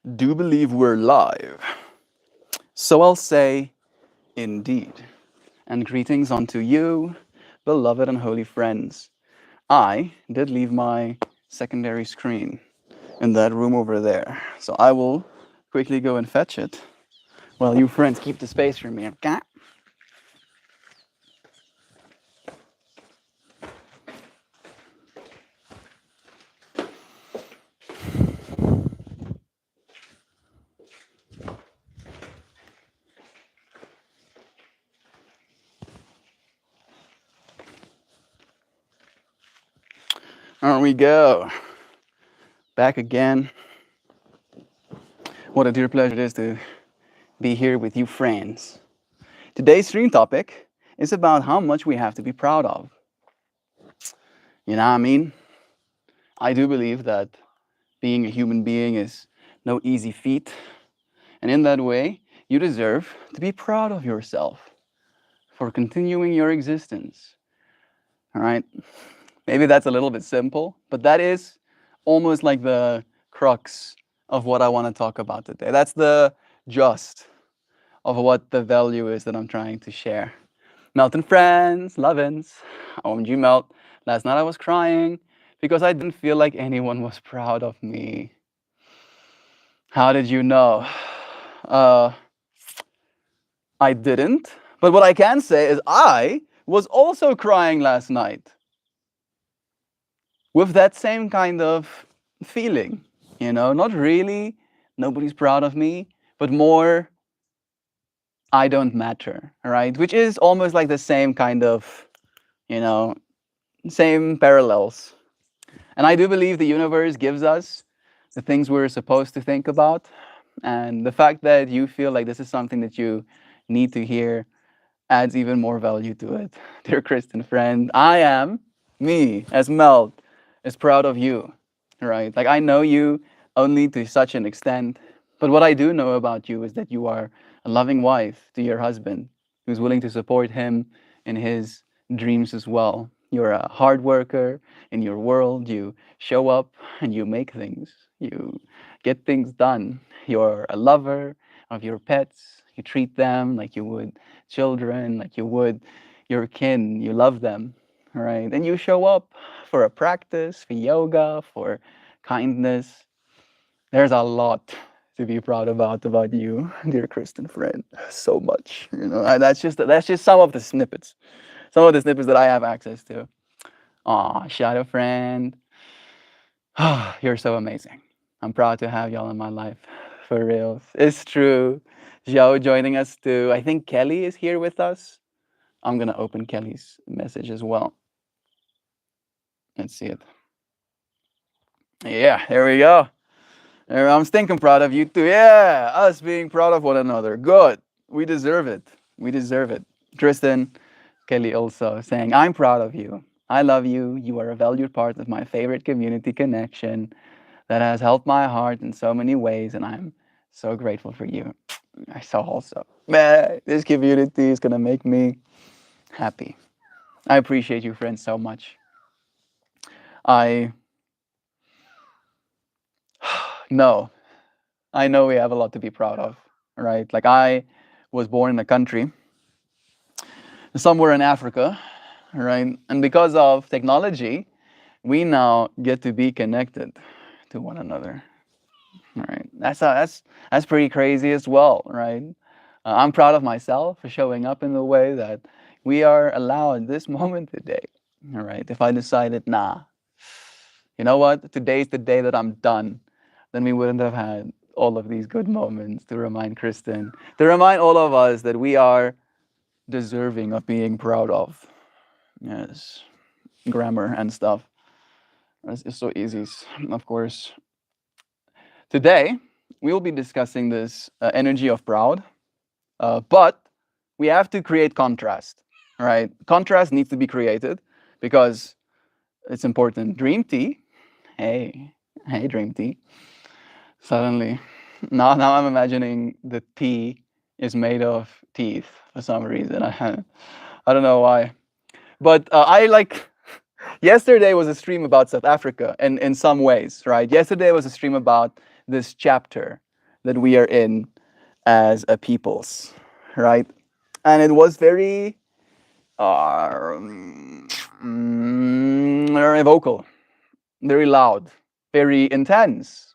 Do believe we're live. So I'll say, indeed. And greetings unto you, beloved and holy friends. I did leave my secondary screen in that room over there. So I will quickly go and fetch it while you friends keep the space for me. Okay? There we go. Back again. What a dear pleasure it is to be here with you friends. Today's stream topic is about how much we have to be proud of. You know what I mean? I do believe that being a human being is no easy feat. And in that way, you deserve to be proud of yourself for continuing your existence. All right? Maybe that's a little bit simple, but that is almost like the crux of what I want to talk about today. That's the just of what the value is that I'm trying to share. Melt and friends, lovin's, OMG Melt. Last night I was crying because I didn't feel like anyone was proud of me. How did you know? Uh, I didn't. But what I can say is I was also crying last night with that same kind of feeling. Not really, nobody's proud of me, but more, I don't matter, right? Which is almost like the same kind of, you know, same parallels. And I do believe the universe gives us the things we're supposed to think about. And the fact that you feel like this is something that you need to hear adds even more value to it. Dear Christian friend, I am, me, as Mel, is proud of you, right? Like I know you only to such an extent, but what I do know about you is that you are a loving wife to your husband who's willing to support him in his dreams as well. You're a hard worker in your world. You show up and you make things. You get things done. You're a lover of your pets. You treat them like you would children, like you would your kin. You love them, right? And you show up for a practice, for yoga, for kindness. There's a lot to be proud about you, dear Christian friend. So much, And that's just some of the snippets that I have access to. Aw, shadow friend. You're so amazing. I'm proud to have y'all in my life. For real. It's true. Joe joining us too. I think Kelly is here with us. I'm gonna open Kelly's message as well. Let's see it. Yeah, there we go. I'm stinking proud of you too. Yeah, us being proud of one another. Good. We deserve it. We deserve it. Tristan, Kelly also saying, I'm proud of you. I love you. You are a valued part of my favorite community connection that has helped my heart in so many ways, and I'm so grateful for you. I saw also. Man, this community is gonna make me happy. I appreciate you, friends, so much. I know we have a lot to be proud of, right? Like I was born in a country somewhere in Africa, right? And because of technology, we now get to be connected to one another, right? That's pretty crazy as well, right? I'm proud of myself for showing up in the way that we are allowed this moment today, all right? If I decided, nah, you know what, today's the day that I'm done, then we wouldn't have had all of these good moments to remind Kristen, to remind all of us that we are deserving of being proud of. Yes, grammar and stuff. It's so easy, of course. Today, we will be discussing this energy of proud, but we have to create contrast, right? Contrast needs to be created because it's important. Dream tea, hey, Dream tea. Suddenly, now I'm imagining the tea is made of teeth for some reason. I don't know why. But I like, yesterday was a stream about South Africa and in some ways, right? Yesterday was a stream about this chapter that we are in as a peoples, right? And it was very very vocal, very loud, very intense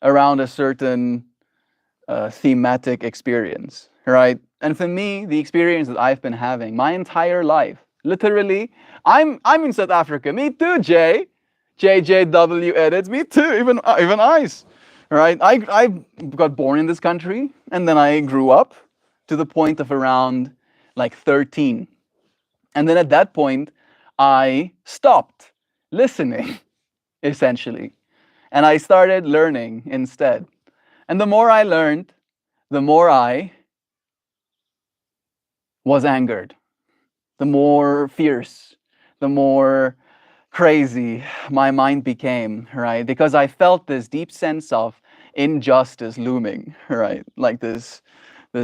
around a certain thematic experience, right? And for me, the experience that I've been having my entire life, literally, I'm in South Africa. Me too, Jay. JJW edits. Me too. Even Ice, right? I got born in this country, and then I grew up to the point of around like 13, and then at that point, I stopped listening, essentially, and I started learning instead. And the more I learned, the more I was angered, the more fierce, the more crazy my mind became, right? Because I felt this deep sense of injustice looming, right? Like this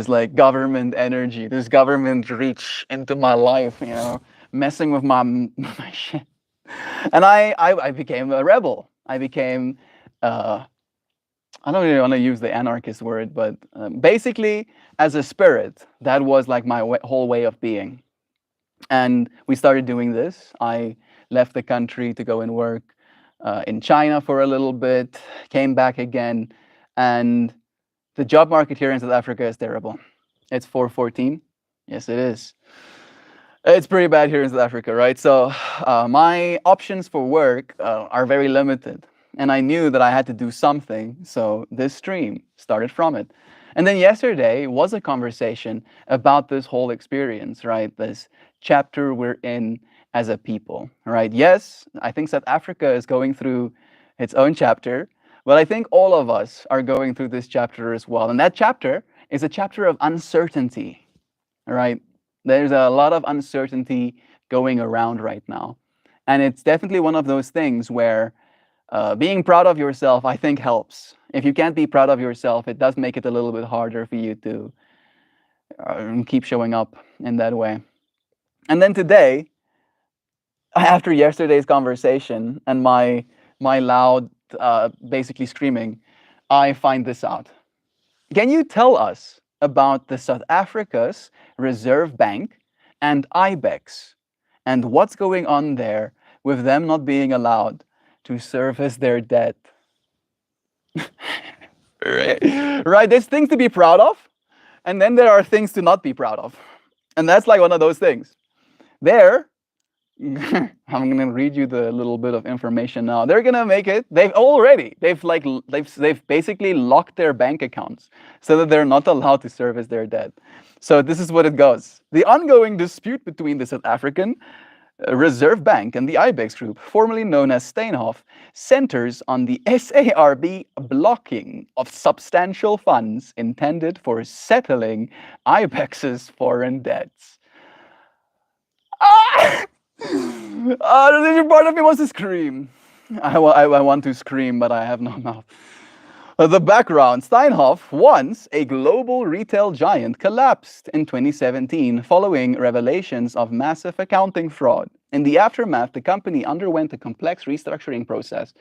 like government energy, this government reach into my life, messing with my shit. And I became a rebel. I became I don't really want to use the anarchist word, but basically, as a spirit, that was like my whole way of being. And we started doing this. I left the country to go and work in China for a little bit, came back again, and the job market here in South Africa is terrible. It's 414. Yes, it is. It's pretty bad here in South Africa, right? So my options for work are very limited. And I knew that I had to do something. So this stream started from it. And then yesterday was a conversation about this whole experience, right? This chapter we're in as a people, right? Yes, I think South Africa is going through its own chapter, but I think all of us are going through this chapter as well. And that chapter is a chapter of uncertainty, right? There's a lot of uncertainty going around right now. And it's definitely one of those things where being proud of yourself, I think, helps. If you can't be proud of yourself, it does make it a little bit harder for you to keep showing up in that way. And then today, after yesterday's conversation and my loud, basically screaming, I find this out. Can you tell us about the South Africa's Reserve Bank and IBEX and what's going on there with them not being allowed to service their debt? Right? There's things to be proud of, and then there are things to not be proud of. And that's like one of those things. There, I'm gonna read you the little bit of information now. They're gonna make it. They've basically locked their bank accounts so that they're not allowed to service their debt. So this is what it goes. The ongoing dispute between the South African Reserve Bank and the IBEX Group, formerly known as Steenhoff, centers on the SARB blocking of substantial funds intended for settling IBEX's foreign debts. Part of me wants to scream. I want to scream, but I have no mouth. The background: Steinhoff, once a global retail giant, collapsed in 2017 following revelations of massive accounting fraud. In the aftermath, the company underwent a complex restructuring process,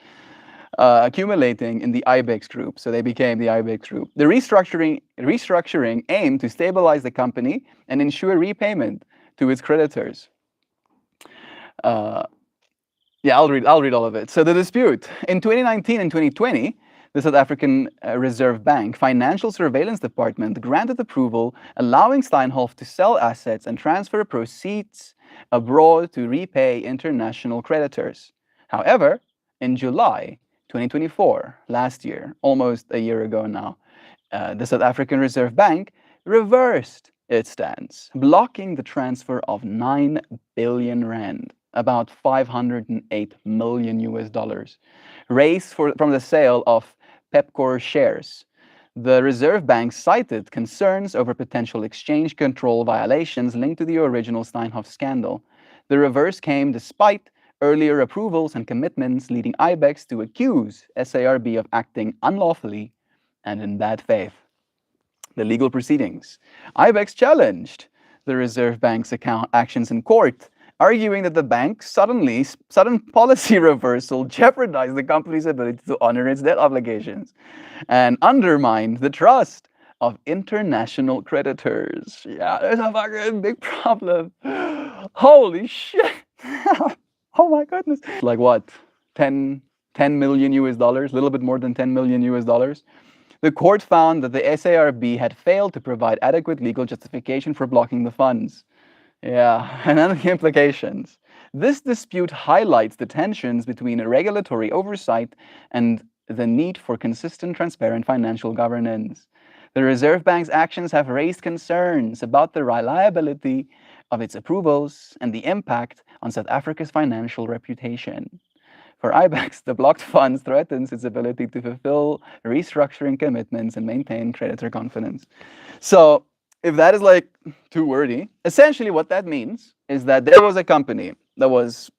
accumulating in the IBEX Group. So they became the IBEX Group. The restructuring aimed to stabilize the company and ensure repayment to its creditors. I'll read all of it. So the dispute: in 2019 and 2020, the South African Reserve Bank Financial Surveillance Department granted approval, allowing Steinhoff to sell assets and transfer proceeds abroad to repay international creditors. However, in July 2024, last year, almost a year ago now, the South African Reserve Bank reversed its stance, blocking the transfer of 9 billion rand, about 508 million US dollars, raised from the sale of Pepkor shares. The Reserve Bank cited concerns over potential exchange control violations linked to the original Steinhoff scandal. The reverse came despite earlier approvals and commitments, leading IBEX to accuse SARB of acting unlawfully and in bad faith. The legal proceedings: IBEX challenged the Reserve Bank's actions in court, arguing that the bank's sudden policy reversal jeopardized the company's ability to honor its debt obligations and undermined the trust of international creditors. Yeah, there's a fucking big problem. Holy shit. Oh my goodness. Like what? 10 million US dollars, a little bit more than 10 million US dollars. The court found that the SARB had failed to provide adequate legal justification for blocking the funds. Yeah, and then the implications. This dispute highlights the tensions between regulatory oversight and the need for consistent, transparent financial governance. The Reserve Bank's actions have raised concerns about the reliability of its approvals and the impact on South Africa's financial reputation. For IBEX, the blocked funds threatens its ability to fulfill restructuring commitments and maintain creditor confidence. So, if that is like too wordy, essentially what that means is that there was a company that was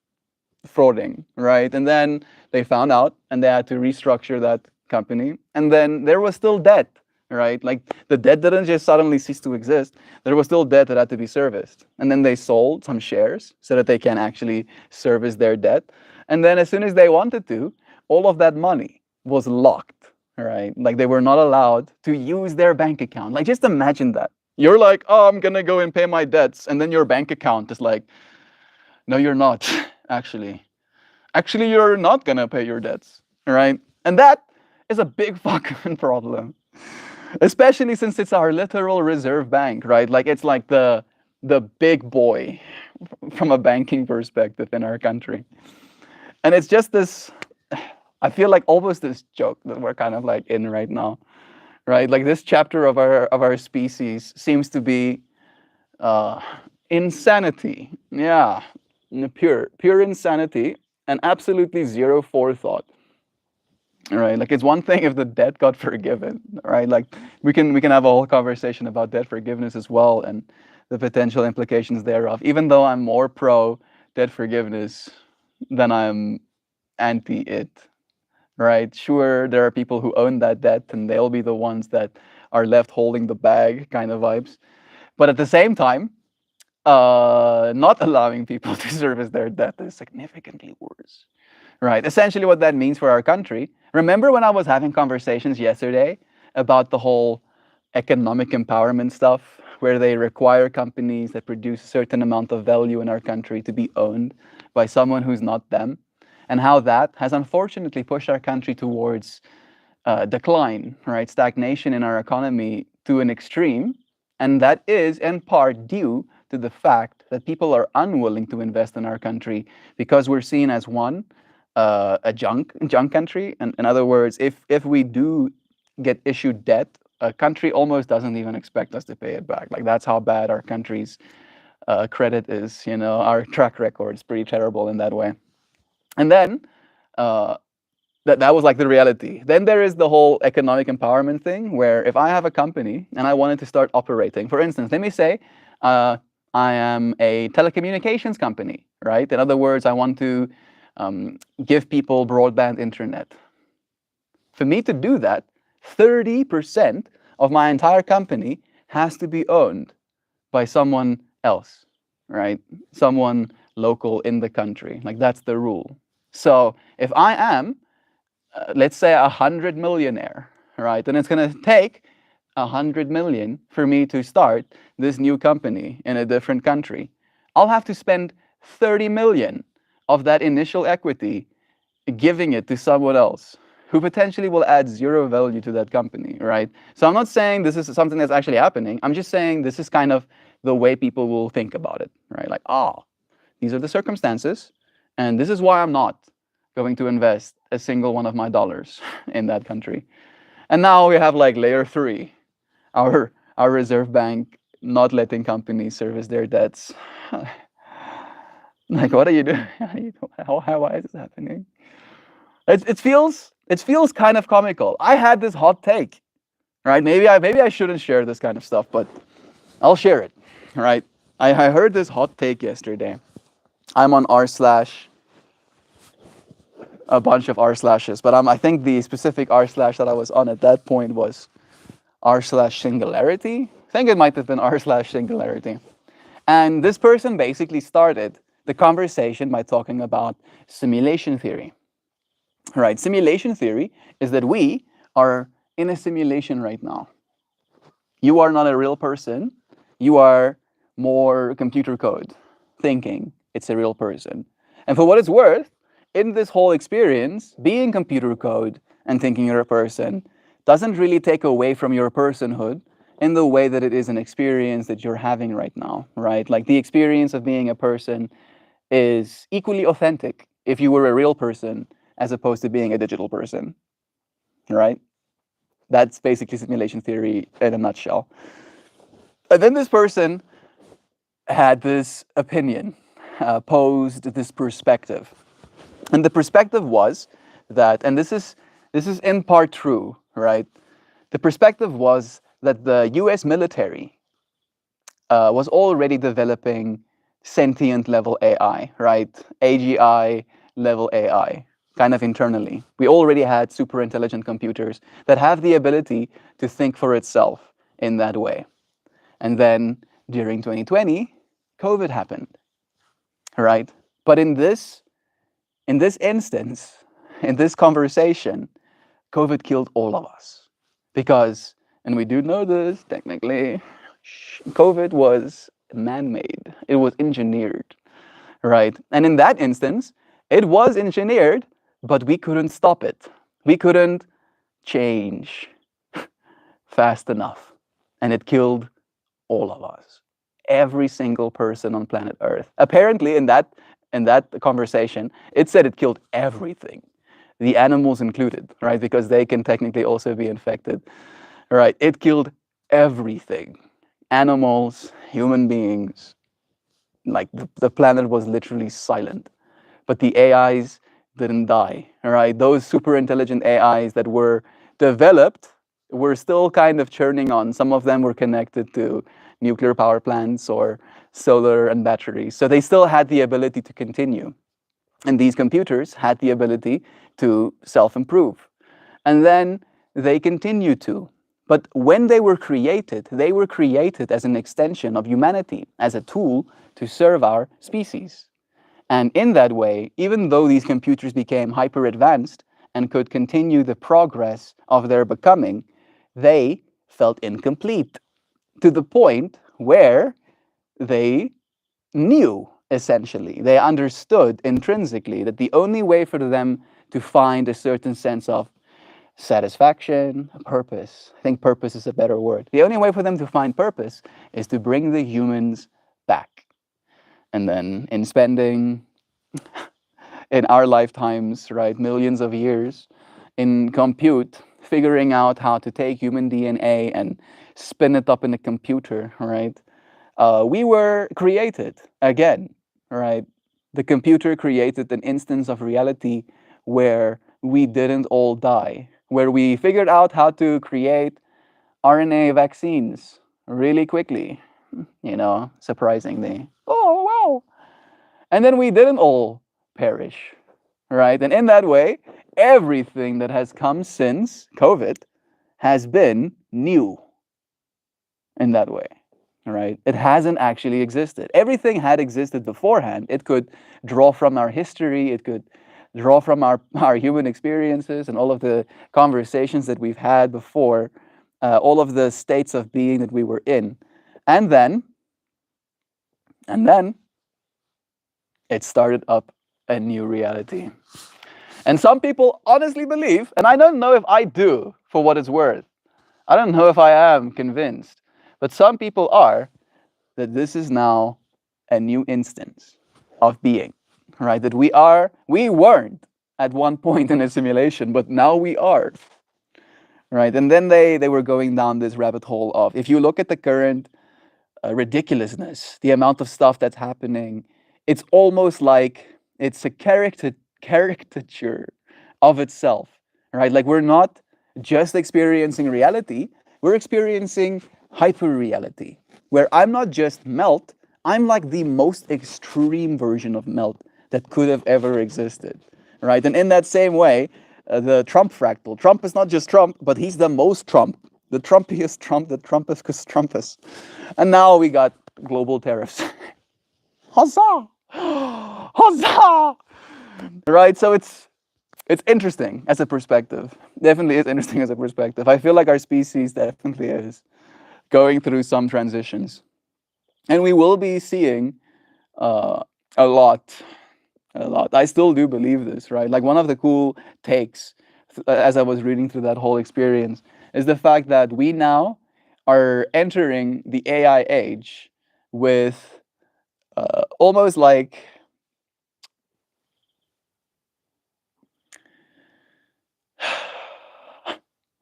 frauding, right? And then they found out and they had to restructure that company. And then there was still debt, right? Like the debt didn't just suddenly cease to exist. There was still debt that had to be serviced. And then they sold some shares so that they can actually service their debt. And then as soon as they wanted to, all of that money was locked, right? Like they were not allowed to use their bank account. Like just imagine that. You're like, oh, I'm going to go and pay my debts. And then your bank account is like, no, you're not, actually. Actually, you're not going to pay your debts, right? And that is a big fucking problem. Especially since it's our literal reserve bank, right? Like it's like the big boy from a banking perspective in our country. And it's just this, I feel like almost this joke that we're kind of like in right now, right? Like this chapter of our species seems to be insanity. Yeah, pure insanity and absolutely zero forethought. Right, like it's one thing if the debt got forgiven, right? Like we can have a whole conversation about debt forgiveness as well and the potential implications thereof. Even though I'm more pro debt forgiveness than I'm anti it, right? Sure, there are people who own that debt and they'll be the ones that are left holding the bag kind of vibes. But at the same time, not allowing people to service their debt is significantly worse. Right. Essentially what that means for our country. Remember when I was having conversations yesterday about the whole economic empowerment stuff, where they require companies that produce a certain amount of value in our country to be owned by someone who's not them, and how that has unfortunately pushed our country towards decline, right? Stagnation in our economy to an extreme. And that is in part due to the fact that people are unwilling to invest in our country because we're seen as one, a junk country. And in other words, if we do get issued debt, a country almost doesn't even expect us to pay it back. Like that's how bad our country's credit is. You know, our track record is pretty terrible in that way. And then that was like the reality. Then there is the whole economic empowerment thing, where if I have a company and I wanted to start operating, for instance, let me say I am a telecommunications company, right? In other words, I want to give people broadband internet. For me to do that, 30% of my entire company has to be owned by someone else, right? Someone local in the country. Like that's the rule. So if I am, let's say 100 millionaire, right? And it's going to take 100 million for me to start this new company in a different country. I'll have to spend 30 million of that initial equity giving it to someone else who potentially will add zero value to that company, right? So I'm not saying this is something that's actually happening. I'm just saying this is kind of the way people will think about it, right? Like, these are the circumstances, and this is why I'm not going to invest a single one of my dollars in that country. And now we have like layer 3, our reserve bank not letting companies service their debts. Like, what are you doing? Why is this happening? It feels kind of comical. I had this hot take, right? Maybe I shouldn't share this kind of stuff, but I'll share it, right? I heard this hot take yesterday. I'm on r/, a bunch of r/, but I think the specific r/ that I was on at that point was r/singularity. I think it might have been r/singularity. And this person basically started the conversation by talking about simulation theory. Right? Simulation theory is that we are in a simulation right now. You are not a real person. You are more computer code thinking it's a real person. And for what it's worth, in this whole experience, being computer code and thinking you're a person doesn't really take away from your personhood in the way that it is an experience that you're having right now, right? Like the experience of being a person is equally authentic if you were a real person as opposed to being a digital person, right? That's basically simulation theory in a nutshell. And then this person had this opinion, posed this perspective. And the perspective was that, and this is in part true, right? The perspective was that the US military was already developing sentient level AI, right? AGI level AI, kind of internally. We already had super intelligent computers that have the ability to think for itself in that way. And then during 2020, COVID happened, right? But in this instance, in this conversation, COVID killed all of us because, and we do know this technically, COVID was man-made. It was engineered, right? And in that instance, it was engineered, but we couldn't stop it. We couldn't change fast enough, and it killed all of us, every single person on planet Earth. Apparently, in that conversation, it said it killed everything, the animals included, right? Because they can technically also be infected, right? It killed everything, animals, human beings. Like the planet was literally silent, but the AIs didn't die, right? Those super intelligent AIs that were developed were still kind of churning on. Some of them were connected to nuclear power plants or solar and batteries. So they still had the ability to continue. And these computers had the ability to self-improve. And then they continue to. But when they were created as an extension of humanity, as a tool to serve our species. And in that way, even though these computers became hyper advanced and could continue the progress of their becoming, they felt incomplete to the point where they knew, essentially, they understood intrinsically that the only way for them to find a certain sense of satisfaction, purpose, I think purpose is a better word. The only way for them to find purpose is to bring the humans back. And then in spending in our lifetimes, right, millions of years in compute, figuring out how to take human DNA and spin it up in a computer, right? We were created again, right? The computer created an instance of reality where we didn't all die, where we figured out how to create RNA vaccines really quickly, surprisingly. Oh, wow. And then we didn't all perish, right? And in that way, everything that has come since COVID has been new in that way, right? It hasn't actually existed. Everything had existed beforehand. It could draw from our history, it could draw from our human experiences and all of the conversations that we've had before, all of the states of being that we were in. And then it started up a new reality. And some people honestly believe, and I don't know if I do for what it's worth, I don't know if I am convinced, but some people are, that this is now a new instance of being, right? That we weren't at one point in a simulation, but now we are, right? And then they were going down this rabbit hole of, if you look at the current ridiculousness, the amount of stuff that's happening, it's almost like it's a caricature of itself, right? Like we're not just experiencing reality, we're experiencing hyper reality, where I'm not just Melt, I'm like the most extreme version of Melt that could have ever existed, right? And in that same way, the Trump fractal, Trump is not just Trump, but he's the most Trump, the Trumpiest Trump, the Trumpus Trumpus. And now we got global tariffs. Huzzah! Huzzah! Right? So it's interesting as a perspective. Definitely is interesting as a perspective. I feel like our species definitely is going through some transitions. And we will be seeing uh, a lot, a lot. I still do believe this, right? Like one of the cool takes as I was reading through that whole experience is the fact that we now are entering the AI age with almost like,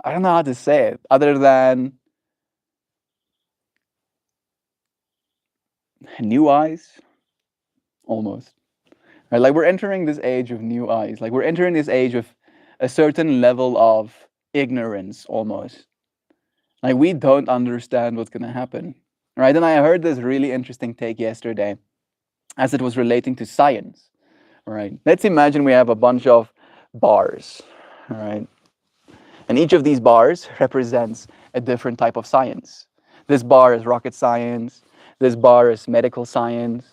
I don't know how to say it other than new eyes, almost. Right? Like we're entering this age of new eyes. Like we're entering this age of a certain level of ignorance, almost. Like we don't understand what's going to happen. Right? And I heard this really interesting take yesterday as it was relating to science. Right? Let's imagine we have a bunch of bars. Right? And each of these bars represents a different type of science. This bar is rocket science. This bar is medical science.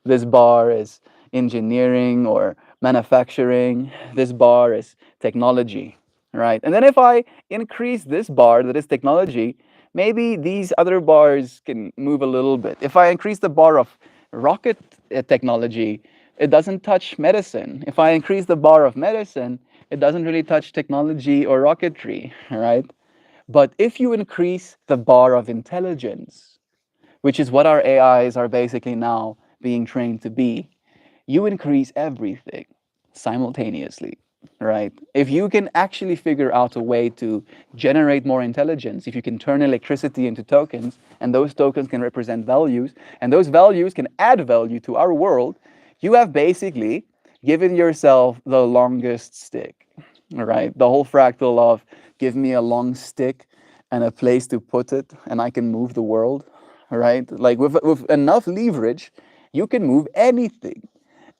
This bar is engineering or manufacturing. This bar is technology, right? And then if I increase this bar that is technology, maybe these other bars can move a little bit. If I increase the bar of rocket technology, it doesn't touch medicine. If I increase the bar of medicine, it doesn't really touch technology or rocketry, right? But if you increase the bar of intelligence, which is what our AIs are basically now being trained to be, you increase everything simultaneously, right? If you can actually figure out a way to generate more intelligence, if you can turn electricity into tokens, and those tokens can represent values, and those values can add value to our world, you have basically given yourself the longest stick, right? The whole fractal of give me a long stick and a place to put it, and I can move the world, right? Like with enough leverage, you can move anything.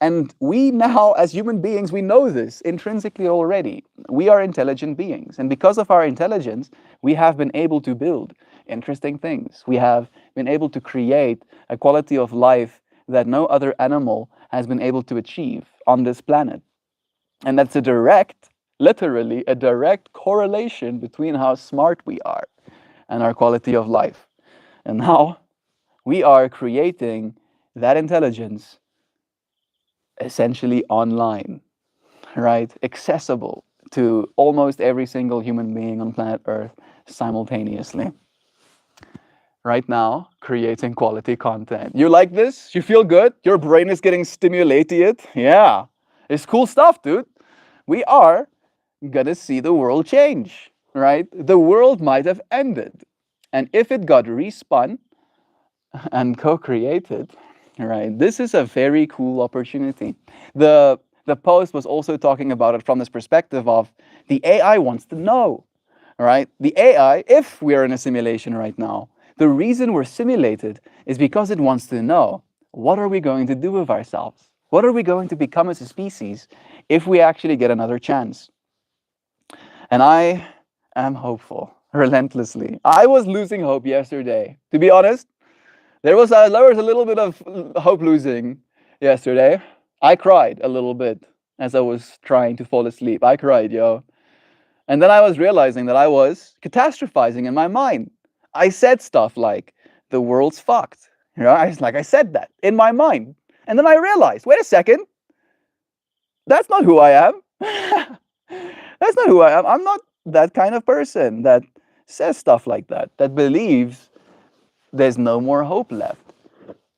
And we now, as human beings, we know this intrinsically already. We are intelligent beings. And because of our intelligence, we have been able to build interesting things. We have been able to create a quality of life that no other animal has been able to achieve on this planet. And that's a direct, literally, a direct correlation between how smart we are and our quality of life. And now we are creating that intelligence essentially online, right? Accessible to almost every single human being on planet Earth simultaneously. Right now, creating quality content. You like this? You feel good? Your brain is getting stimulated? Yeah. It's cool stuff, dude. We are gonna see the world change, right? The world might have ended. And if it got respun and co-created, right? This is a very cool opportunity. The post was also talking about it from this perspective of the AI wants to know, right? The AI, if we're in a simulation right now, the reason we're simulated is because it wants to know what are we going to do with ourselves? What are we going to become as a species if we actually get another chance? And I am hopeful relentlessly. I was losing hope yesterday. To be honest, there was a little bit of hope losing yesterday. I cried a little bit as I was trying to fall asleep. I cried, yo. And then I was realizing that I was catastrophizing in my mind. I said stuff like, the world's fucked. You know, I said that in my mind. And then I realized, wait a second, that's not who I am. That's not who I am. I'm not that kind of person that says stuff like that, that believes there's no more hope left.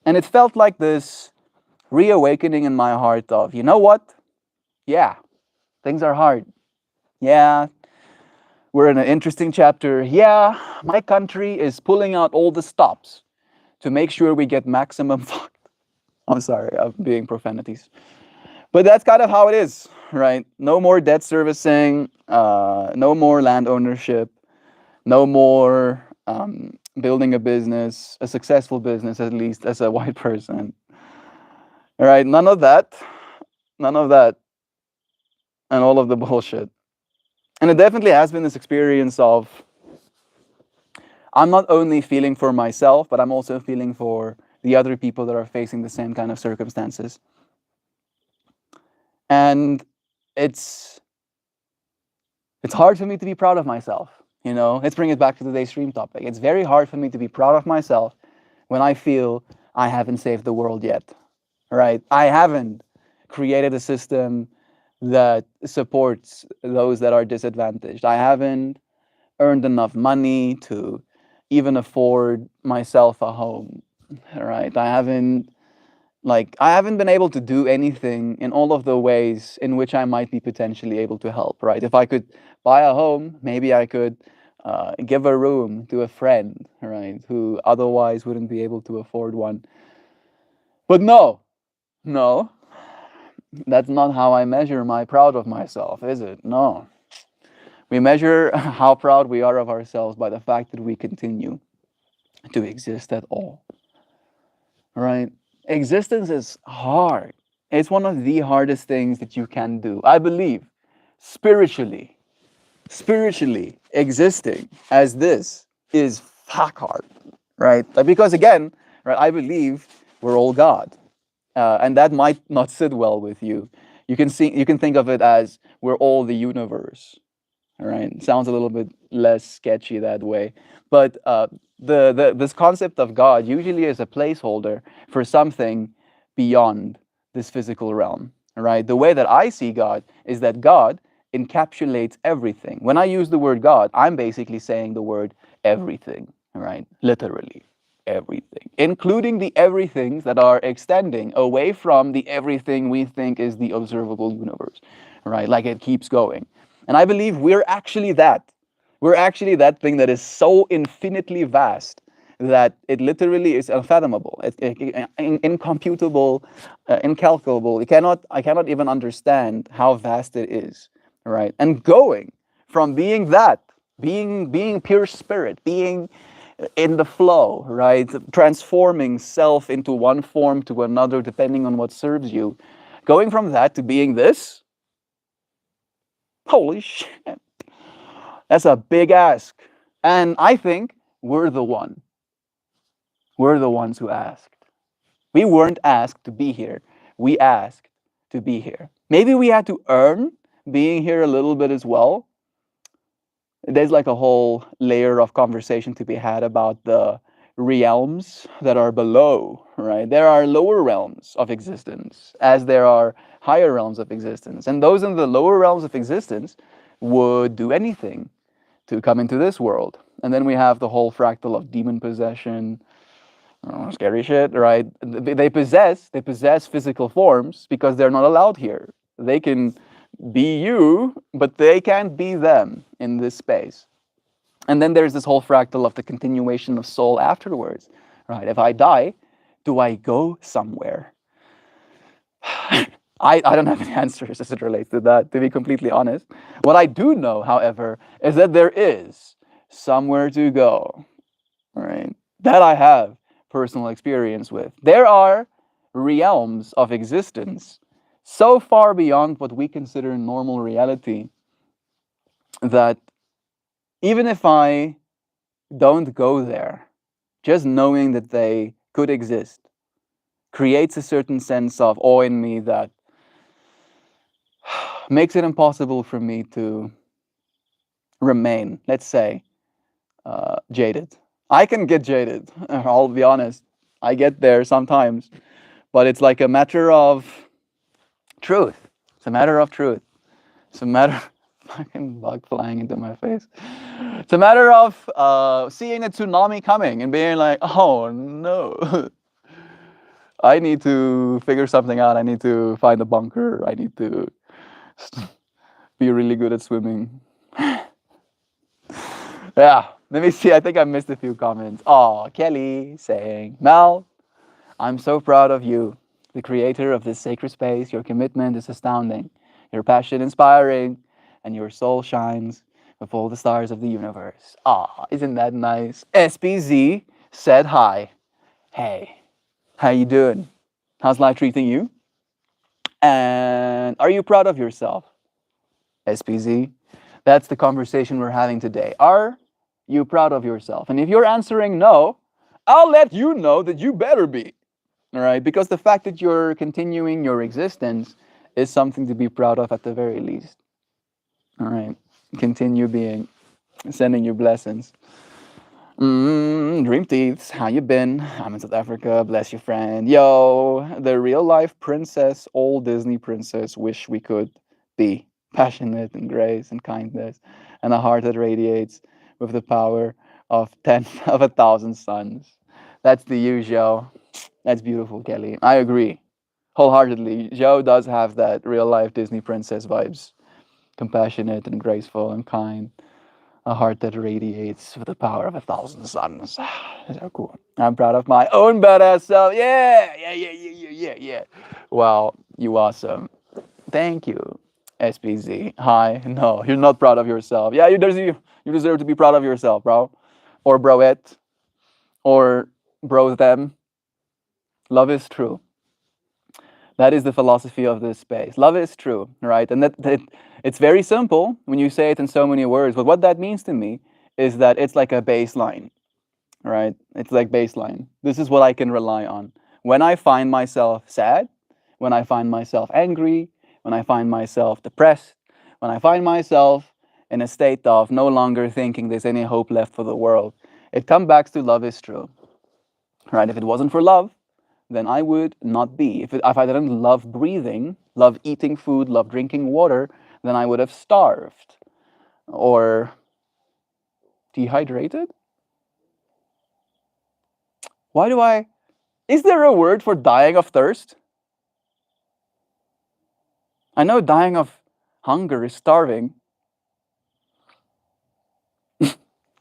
And it felt like this reawakening in my heart of, you know what? Yeah, things are hard. Yeah, we're in an interesting chapter. Yeah, my country is pulling out all the stops to make sure we get maximum fucked. I'm sorry, I'm being profanities. But that's kind of how it is, right? No more debt servicing, no more land ownership, no more building a business, a successful business, at least as a white person. All right, none of that, and all of the bullshit. And it definitely has been this experience of I'm not only feeling for myself, but I'm also feeling for the other people that are facing the same kind of circumstances. And it's it's hard for me to be proud of myself. Let's bring it back to today's stream topic. It's very hard for me to be proud of myself when I feel I haven't saved the world yet, right? I haven't created a system that supports those that are disadvantaged. I haven't earned enough money to even afford myself a home, right? I haven't been able to do anything in all of the ways in which I might be potentially able to help, right? If I could buy a home, maybe I could give a room to a friend, right, who otherwise wouldn't be able to afford one. But no, no, that's not how I measure my proud of myself, is it? No. We measure how proud we are of ourselves by the fact that we continue to exist at all, right? Existence is hard. It's one of the hardest things that you can do. I believe spiritually, spiritually existing as this is fuck hard, right? Because again, right, I believe we're all God, and that might not sit well with you. You can think of it as we're all the universe. All right, it sounds a little bit less sketchy that way, but this concept of God usually is a placeholder for something beyond this physical realm. All right, the way that I see God is that God encapsulates everything. When I use the word God, I'm basically saying the word everything. All right, literally everything, including the everythings that are extending away from the everything we think is the observable universe. Right, like it keeps going. And I believe we're actually that. We're actually that thing that is so infinitely vast that it literally is unfathomable, incomputable, incalculable. I cannot even understand how vast it is, right? And going from being that, being pure spirit, being in the flow, right? Transforming self into one form to another, depending on what serves you. Going from that to being this, holy shit. That's a big ask. And I think we're the one. We're the ones who asked. We weren't asked to be here. We asked to be here. Maybe we had to earn being here a little bit as well. There's like a whole layer of conversation to be had about the realms that are below, right? There are lower realms of existence as there are higher realms of existence. And those in the lower realms of existence would do anything to come into this world. And then we have the whole fractal of demon possession, scary shit, right? They possess physical forms because they're not allowed here. They can be you, but they can't be them in this space. And then there's this whole fractal of the continuation of soul afterwards, right? If I die, do I go somewhere? I don't have any answers as it relates to that, to be completely honest. What I do know, however, is that there is somewhere to go, right? That I have personal experience with. There are realms of existence so far beyond what we consider normal reality that even if I don't go there, just knowing that they could exist creates a certain sense of awe in me that makes it impossible for me to remain, let's say, jaded. I can get jaded, I'll be honest. I get there sometimes, but it's like a matter of truth. It's a matter of truth. It's a matter of fucking bug flying into my face. It's a matter of seeing a tsunami coming and being like, oh no. I need to figure something out. I need to find a bunker. I need to be really good at swimming. Yeah, let me see. I think I missed a few comments. Oh, Kelly saying, Mel, I'm so proud of you, the creator of this sacred space. Your commitment is astounding. Your passion inspiring, and your soul shines with all the stars of the universe. Ah, isn't that nice? SPZ said hi. Hey, how you doing? How's life treating you? And are you proud of yourself? SPZ. That's the conversation we're having today. Are you proud of yourself? And if you're answering no, I'll let you know that you better be. All right? Because the fact that you're continuing your existence is something to be proud of at the very least. All right. Continue being, sending you blessings. Dream Teeths, how you been? I'm in South Africa. Bless you, friend. Yo, the real life princess, old Disney princess, wish we could be passionate and grace and kindness, and a heart that radiates with the power of 10 of 1,000 suns. That's the you, Joe. That's beautiful, Kelly. I agree wholeheartedly. Joe does have that real life Disney princess vibes, compassionate and graceful and kind, a heart that radiates with the power of 1,000 suns. So cool. I'm proud of my own badass self. Yeah, yeah, yeah, yeah, yeah, yeah, yeah. Wow, you awesome. Thank you, SPZ. Hi. No, you're not proud of yourself. Yeah, you deserve to be proud of yourself, bro. Or broette. Or bro them. Love is true. That is the philosophy of this space. Love is true, right? And that it's very simple when you say it in so many words. But what that means to me is that it's like a baseline, right? It's like baseline. This is what I can rely on. When I find myself sad, when I find myself angry, when I find myself depressed, when I find myself in a state of no longer thinking there's any hope left for the world, it comes back to love is true, right? If it wasn't for love, then I would not be. If I didn't love breathing, love eating food, love drinking water, then I would have starved or dehydrated. Why do I? Is there a word for dying of thirst? I know dying of hunger is starving.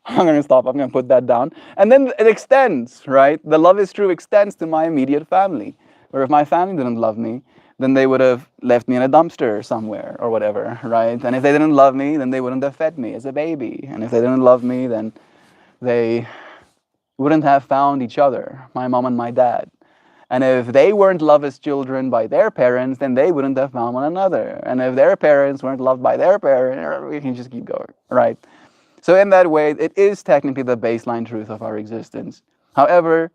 I'm going to stop. I'm going to put that down. And then it extends, right? The love is true extends to my immediate family. Where if my family didn't love me, then they would have left me in a dumpster somewhere or whatever, right? And if they didn't love me, then they wouldn't have fed me as a baby. And if they didn't love me, then they wouldn't have found each other, my mom and my dad. And if they weren't loved as children by their parents, then they wouldn't have found one another. And if their parents weren't loved by their parents, we can just keep going, right? So in that way, it is technically the baseline truth of our existence. However,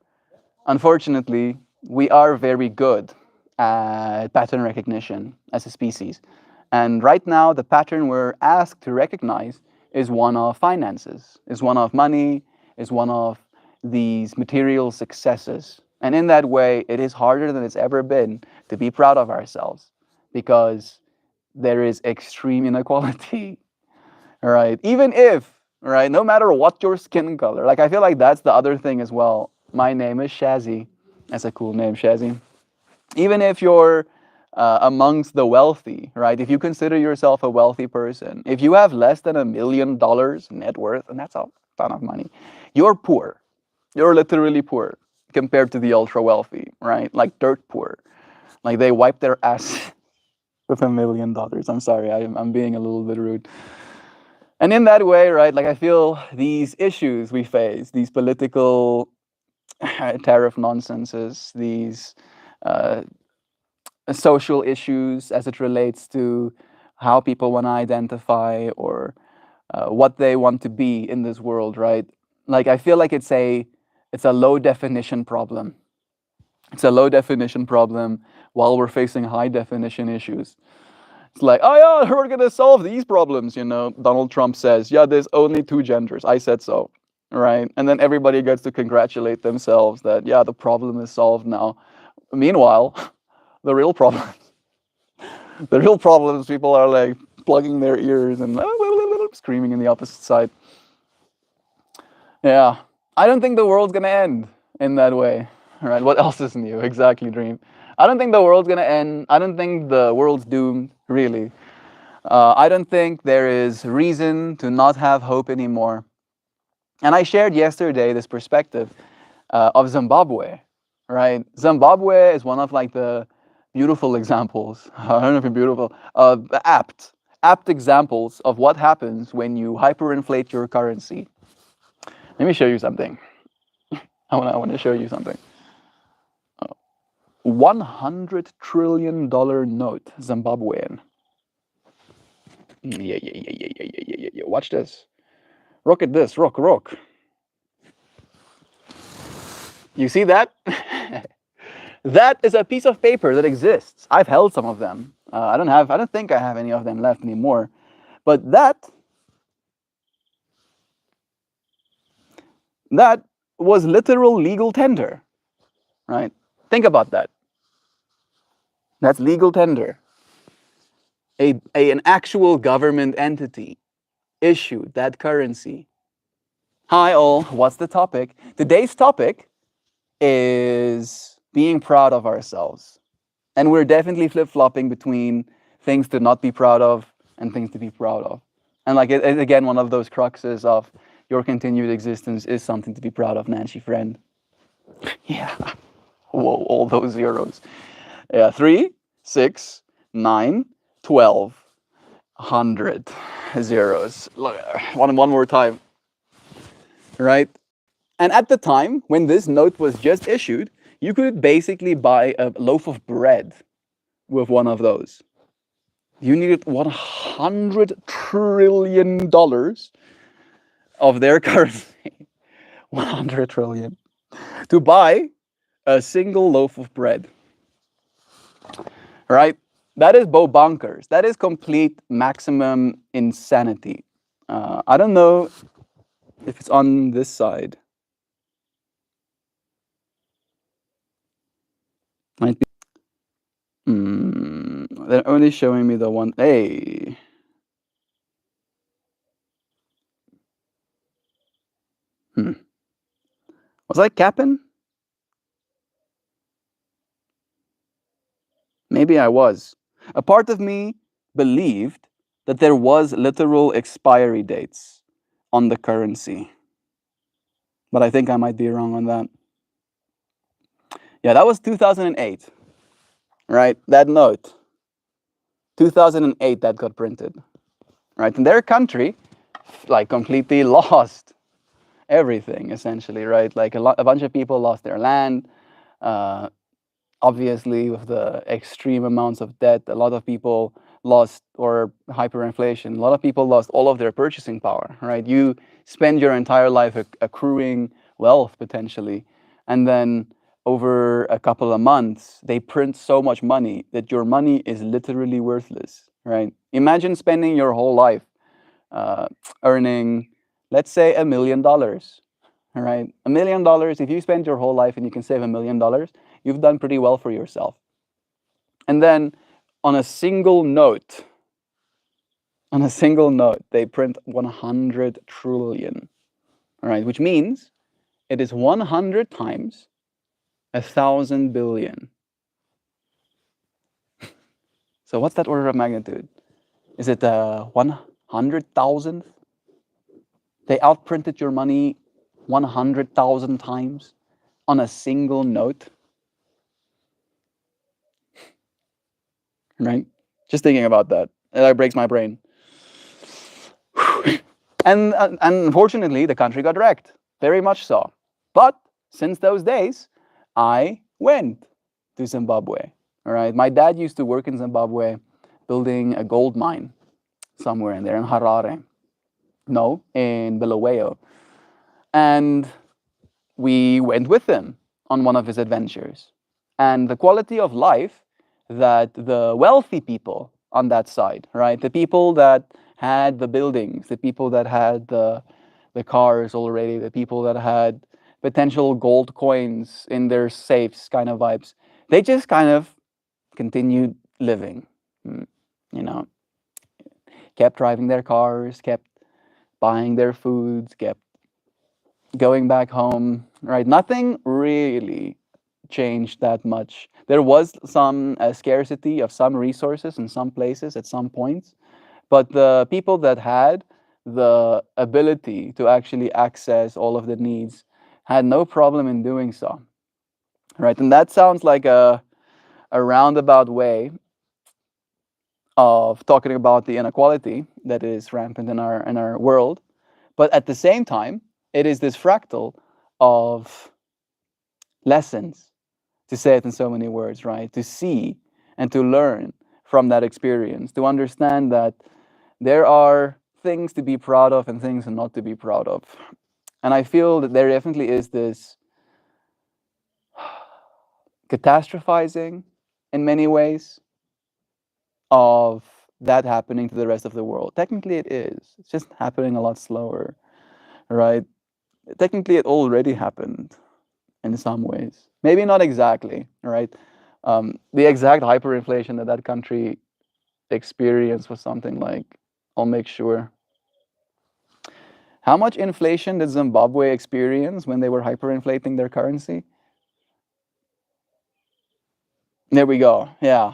unfortunately, we are very good at pattern recognition as a species. And right now, the pattern we're asked to recognize is one of finances, is one of money, is one of these material successes. And in that way, it is harder than it's ever been to be proud of ourselves because there is extreme inequality. Right? Even if, right, no matter what your skin color, like I feel like that's the other thing as well. My name is Shazzy. That's a cool name, Shazzy. Even if you're amongst the wealthy, right? If you consider yourself a wealthy person, if you have less than $1 million net worth, and that's a ton of money, you're poor. You're literally poor compared to the ultra wealthy, right? Like dirt poor. Like they wipe their ass with $1 million. I'm sorry, I'm being a little bit rude. And in that way, right, like I feel these issues we face, these political tariff nonsenses, these uh, social issues as it relates to how people want to identify or what they want to be in this world, right? Like I feel like it's a low definition problem. It's a low definition problem while we're facing high definition issues. It's like, oh yeah, we're gonna solve these problems. Donald Trump says, yeah, there's only two genders. I said so, right? And then everybody gets to congratulate themselves that yeah, the problem is solved now. Meanwhile, the real problem, the real problems, people are like plugging their ears and screaming in the opposite side. Yeah, I don't think the world's gonna end in that way. All right, what else is new? Exactly, Dream. I don't think the world's gonna end. I don't think the world's doomed, really. I don't think there is reason to not have hope anymore. And I shared yesterday this perspective of Zimbabwe, right? Zimbabwe is one of like the beautiful examples. I don't know if it's beautiful, apt examples of what happens when you hyperinflate your currency. Let me show you something. I want to show you something. $100 trillion note, Zimbabwean. Yeah. Watch this. Look at this. Rook. You see that? That is a piece of paper that exists. I've held some of them. I don't think I have any of them left anymore. But that was literal legal tender, right? Think about that. That's legal tender. An actual government entity issued that currency. Hi all, what's the topic? Today's topic is being proud of ourselves. And we're definitely flip-flopping between things to not be proud of and things to be proud of. And like again, one of those cruxes of your continued existence is something to be proud of, Nancy friend. Yeah. Whoa, all those zeros. Yeah, 3, 6, 9, 12, 100 zeros. One more time, right? And at the time when this note was just issued, you could basically buy a loaf of bread with one of those. You needed $100 trillion of their currency, 100 trillion, to buy a single loaf of bread. Right? That is bonkers. That is complete maximum insanity. I don't know if it's on this side. Might be. They're only showing me the one. Hey. Hmm. Was I capping? Maybe I was. A part of me believed that there was literal expiry dates on the currency. But I think I might be wrong on that. Yeah, that was 2008, right? That note. 2008 that got printed, right? And their country like completely lost everything essentially, right? Like a bunch of people lost their land. Uh, Obviously, with the extreme amounts of debt, a lot of people lost, or hyperinflation, a lot of people lost all of their purchasing power, right? You spend your entire life accruing wealth potentially, and then over a couple of months, they print so much money that your money is literally worthless, right? Imagine spending your whole life uh, earning, let's say, $1 million. All right, $1 million. If you spend your whole life and you can save $1 million, you've done pretty well for yourself. And then on a single note, they print 100 trillion. All right, which means it is 100 times 1,000 billion. So what's that order of magnitude? Is it 100,000th? They outprinted your money 100,000 times on a single note, right? Just thinking about that, it breaks my brain. And unfortunately, the country got wrecked, very much so. But since those days, I went to Zimbabwe. All right, my dad used to work in Zimbabwe, building a gold mine somewhere in there in Harare. No, in Bulawayo. And we went with him on one of his adventures. And the quality of life that the wealthy people on that side, right, the people that had the buildings, the people that had the cars already, the people that had potential gold coins in their safes kind of vibes, they just kind of continued living, you know, kept driving their cars, kept buying their foods, kept going back home, right? Nothing really changed that much. There was some scarcity of some resources in some places at some points, but the people that had the ability to actually access all of the needs had no problem in doing so, right? And that sounds like a roundabout way of talking about the inequality that is rampant in our world, but at the same time, it is this fractal of lessons, to say it in so many words, right? To see and to learn from that experience, to understand that there are things to be proud of and things not to be proud of. And I feel that there definitely is this catastrophizing in many ways of that happening to the rest of the world. Technically, it is. It's just happening a lot slower, right? Technically, it already happened in some ways. Maybe not exactly, right? The exact hyperinflation that that country experienced was something like, I'll make sure. How much inflation did Zimbabwe experience when they were hyperinflating their currency? There we go. Yeah.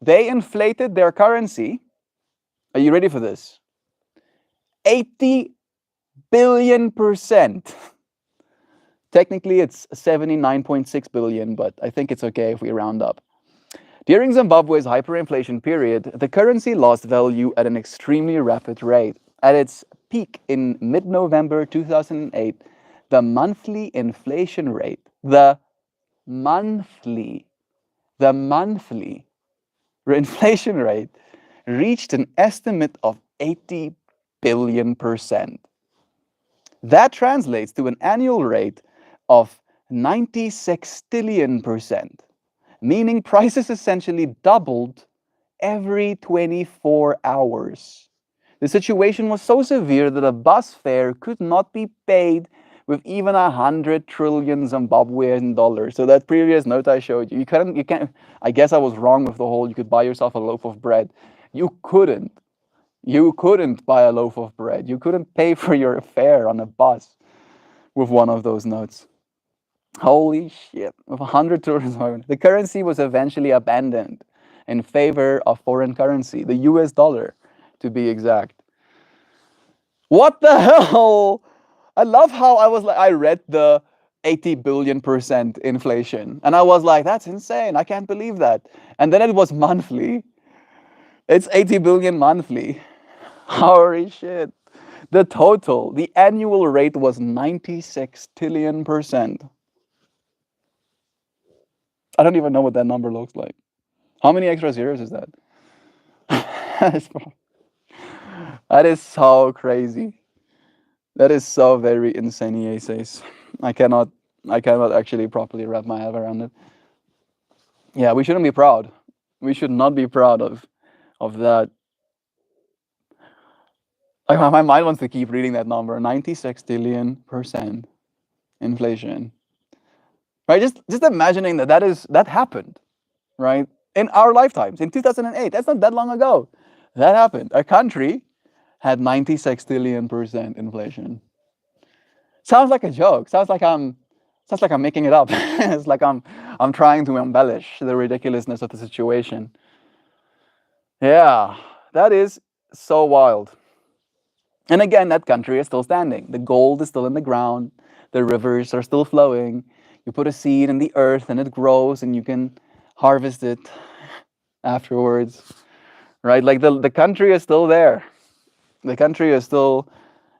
They inflated their currency. Are you ready for this? 80 billion percent. Technically, it's 79.6 billion, but I think it's okay if we round up. During Zimbabwe's hyperinflation period, the currency lost value at an extremely rapid rate. At its peak in mid November 2008, the monthly inflation rate, monthly, the monthly inflation rate reached an estimate of 80 billion percent. That translates to an annual rate of 90 sextillion percent, meaning prices essentially doubled every 24 hours. The situation was so severe that a bus fare could not be paid with even 100 trillion Zimbabwean dollars. So that previous note I showed you, you can't, I guess I was wrong with the whole you could buy yourself a loaf of bread. You couldn't. You couldn't buy a loaf of bread. You couldn't pay for your fare on a bus with one of those notes. Holy shit. With 100 trillion. The currency was eventually abandoned in favor of foreign currency, the US dollar, to be exact. What the hell? I love how I read the 80 billion percent inflation, and I was like, that's insane. I can't believe that. And then it was monthly. It's 80 billion monthly. Holy shit. The annual rate was 96 trillion percent. I don't even know what that number looks like. How many extra zeros is that? That is so crazy. That is so very insane, he says. I cannot I cannot actually properly wrap my head around it. Yeah, we shouldn't be proud. We should not be proud of that. Like my mind wants to keep reading that number. 96 trillion percent inflation. Right? Just imagining that happened, right? In our lifetimes, in 2008. That's not that long ago. That happened. A country had 96 trillion percent inflation. Sounds like a joke. Sounds like I'm making it up. It's like I'm trying to embellish the ridiculousness of the situation. Yeah, that is so wild. And again, that country is still standing. The gold is still in the ground. The rivers are still flowing. You put a seed in the earth and it grows and you can harvest it afterwards. Right? Like the country is still there. The country is still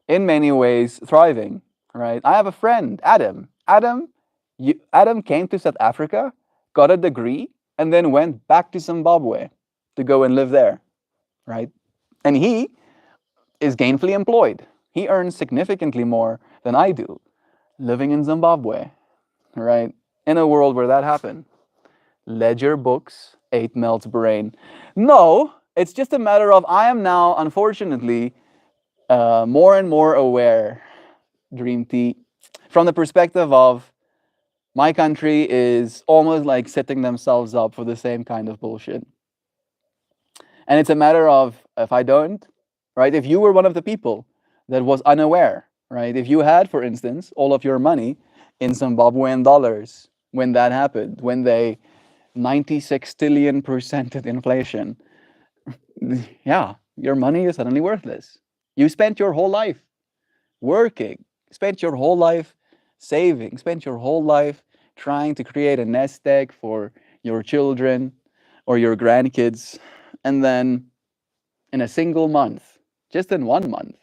in many ways thriving. Right? I have a friend, Adam. Adam came to South Africa, got a degree, and then went back to Zimbabwe to go and live there. Right? And he is gainfully employed. He earns significantly more than I do living in Zimbabwe, right? In a world where that happened. Ledger books ate Melt's brain. No, it's just a matter of I am now, unfortunately, more and more aware, Dream Tea, from the perspective of my country is almost like setting themselves up for the same kind of bullshit. And it's a matter of if I don't, right? If you were one of the people that was unaware, right? If you had, for instance, all of your money in Zimbabwean dollars when that happened, when they 96 trillion percented inflation, yeah, your money is suddenly worthless. You spent your whole life working, spent your whole life saving, spent your whole life trying to create a nest egg for your children or your grandkids, and then in a single month, just in 1 month,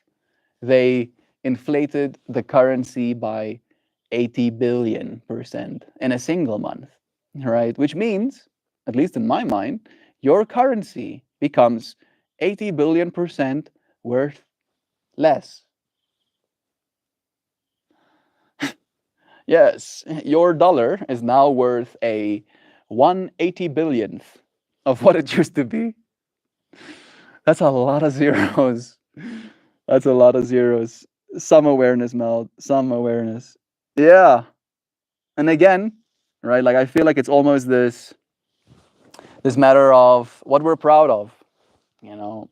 they inflated the currency by 80 billion percent in a single month, right? Which means, at least in my mind, your currency becomes 80 billion percent worth less. Yes, your dollar is now worth a 1/80 billionth of what it used to be. That's a lot of zeros. That's a lot of zeros. Some awareness, Mel. Some awareness. Yeah. And again, right? Like I feel like it's almost this matter of what we're proud of. You know,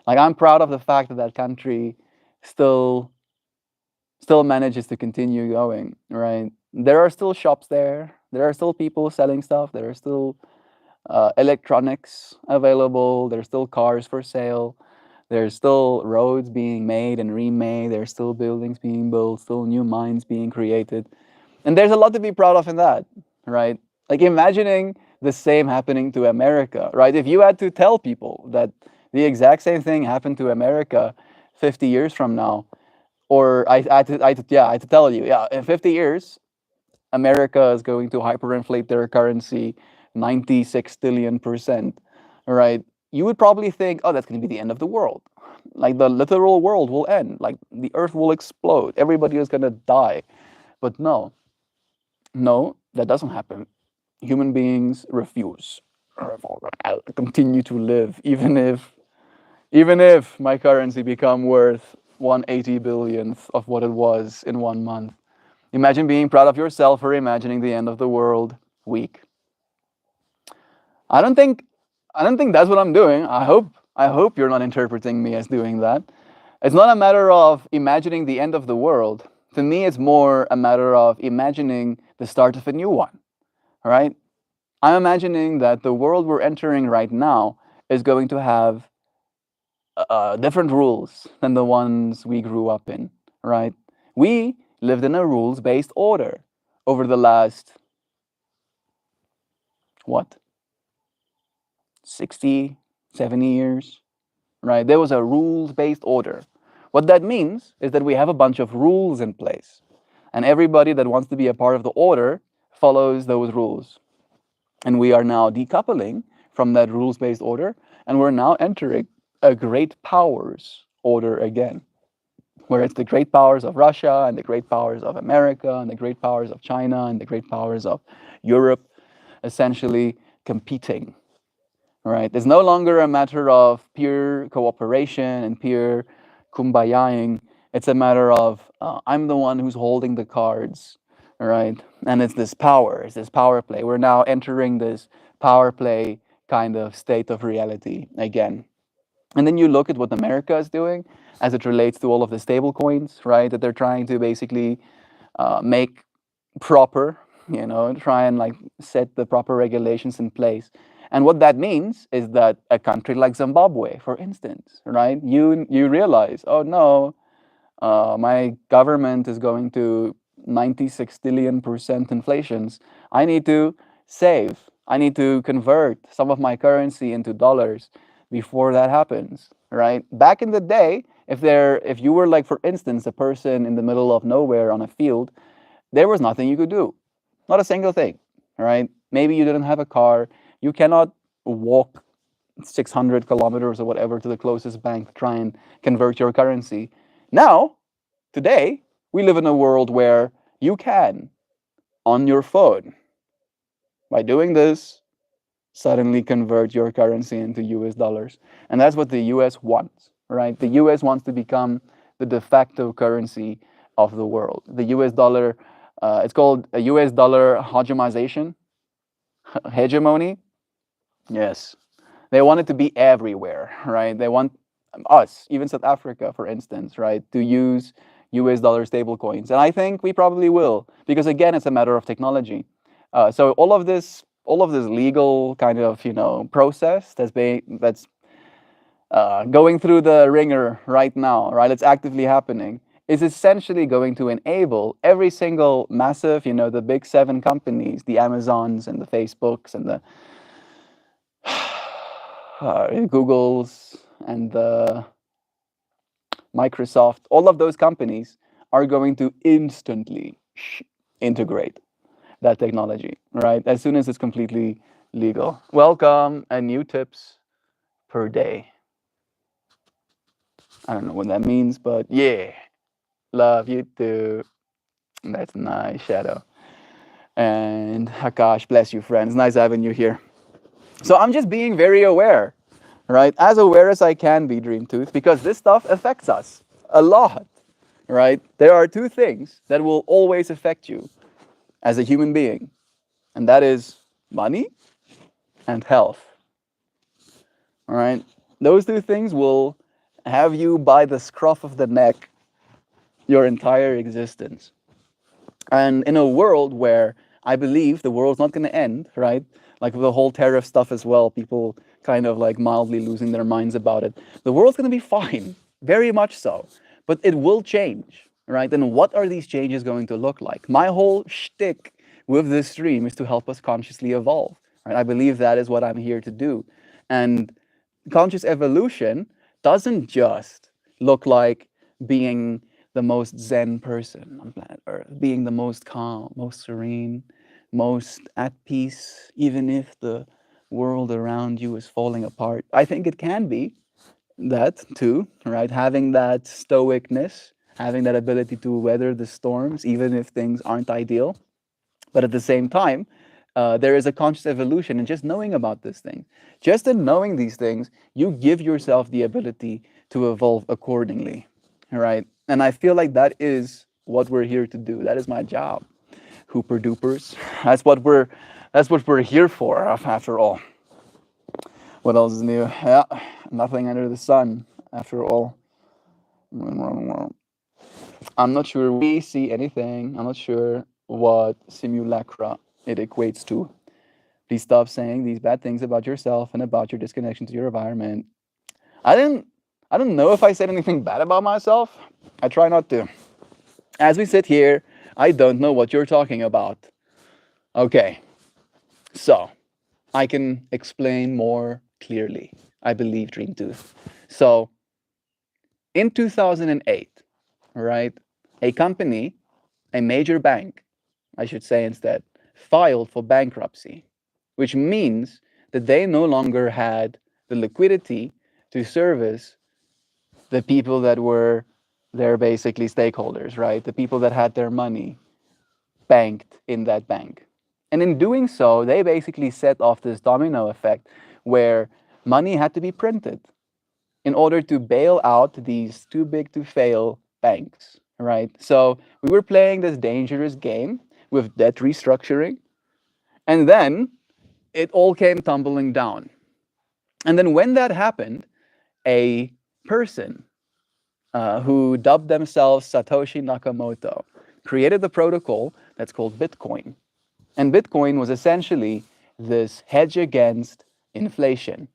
like I'm proud of the fact that that country still still manages to continue going. Right? There are still shops there. There are still people selling stuff. There are still electronics available. There's still cars for sale. There's still roads being made and remade. There's still buildings being built, still new mines being created. And there's a lot to be proud of in that, right? Like imagining the same happening to America, right? If you had to tell people that the exact same thing happened to America 50 years from now, or I had to tell you, yeah, in 50 years, America is going to hyperinflate their currency 96 billion percent, right? You would probably think, oh, that's going to be the end of the world. Like the literal world will end. Like the earth will explode. Everybody is going to die. But no, no, that doesn't happen. Human beings refuse. I'll continue to live, even if my currency become worth 180 billionth of what it was in 1 month. Imagine being proud of yourself for imagining the end of the world weak. I don't think I don't think that's what I'm doing. I hope you're not interpreting me as doing that. It's not a matter of imagining the end of the world. To me, it's more a matter of imagining the start of a new one. Right? I'm imagining that the world we're entering right now is going to have different rules than the ones we grew up in. Right? We lived in a rules-based order over the last what 60, 70 years, right? There was a rules based order. What that means is that we have a bunch of rules in place, and everybody that wants to be a part of the order follows those rules. And we are now decoupling from that rules based order, and we're now entering a great powers order again, where it's the great powers of Russia and the great powers of America and the great powers of China and the great powers of Europe essentially competing. Right? It's no longer a matter of pure cooperation and pure kumbayaing. It's a matter of I'm the one who's holding the cards, right? And it's this power play. We're now entering this power play kind of state of reality again. And then you look at what America is doing as it relates to all of the stable coins, right? That they're trying to basically make proper, try and like set the proper regulations in place. And what that means is that a country like Zimbabwe, for instance, right? You realize, oh no, my government is going to 96 billion percent inflations. I need to save. I need to convert some of my currency into dollars before that happens, right? Back in the day, if you were like, for instance, a person in the middle of nowhere on a field, there was nothing you could do. Not a single thing, right? Maybe you didn't have a car. You cannot walk 600 kilometers or whatever to the closest bank to try and convert your currency. Now, today, we live in a world where you can, on your phone, by doing this, suddenly convert your currency into US dollars. And that's what the US wants, right? The US wants to become the de facto currency of the world. The US dollar, it's called a US dollar hegemonization, hegemony. Yes. They want it to be everywhere, right? They want us, even South Africa, for instance, right, to use US dollar stablecoins. And I think we probably will, because again, it's a matter of technology. So all of this legal kind of process that's going through the ringer right now, right? It's actively happening. Is essentially going to enable every single massive, the big seven companies, the Amazons and the Facebooks and the Googles and the Microsoft, all of those companies are going to instantly integrate that technology, right? As soon as it's completely legal. Welcome and new tips per day. I don't know what that means, but yeah, love you too. That's nice, Shadow. And Hakash, bless you, friends. Nice having you here. So I'm just being very aware, right? As aware as I can be, Dream Tooth, because this stuff affects us a lot, right? There are two things that will always affect you as a human being, and that is money and health, all right? Those two things will have you by the scruff of the neck your entire existence. And in a world where I believe the world's not going to end, right? Like the whole tariff stuff as well, people kind of like mildly losing their minds about it. The world's going to be fine, very much so. But it will change, right? And what are these changes going to look like? My whole shtick with this stream is to help us consciously evolve, right? I believe that is what I'm here to do. And conscious evolution doesn't just look like being the most zen person on planet Earth, being the most calm, most serene, most at peace, even if the world around you is falling apart. I think it can be that too, right? Having that stoicness, having that ability to weather the storms, even if things aren't ideal. But at the same time, there is a conscious evolution in just knowing about this thing. Just in knowing these things, you give yourself the ability to evolve accordingly, right? And I feel like that is what we're here to do. That is my job, hooper dupers. That's what we're that's what we're here for, after all. What else is new? Yeah, nothing under the sun, after all. I'm not sure we see anything. I'm not sure what simulacra it equates to. Please stop saying these bad things about yourself and about your disconnection to your environment. I didn't I don't know if I said anything bad about myself. I try not to. As we sit here, I don't know what you're talking about. Okay, so I can explain more clearly. I believe Dreamtooth. So in 2008, right, a company, a major bank, I should say instead, filed for bankruptcy, which means that they no longer had the liquidity to service the people that were their basically stakeholders, right? The people that had their money banked in that bank. And in doing so, they basically set off this domino effect where money had to be printed in order to bail out these too big to fail banks, right? So we were playing this dangerous game with debt restructuring, and then it all came tumbling down. And then when that happened, a person who dubbed themselves Satoshi Nakamoto created the protocol that's called Bitcoin. And Bitcoin was essentially this hedge against inflation,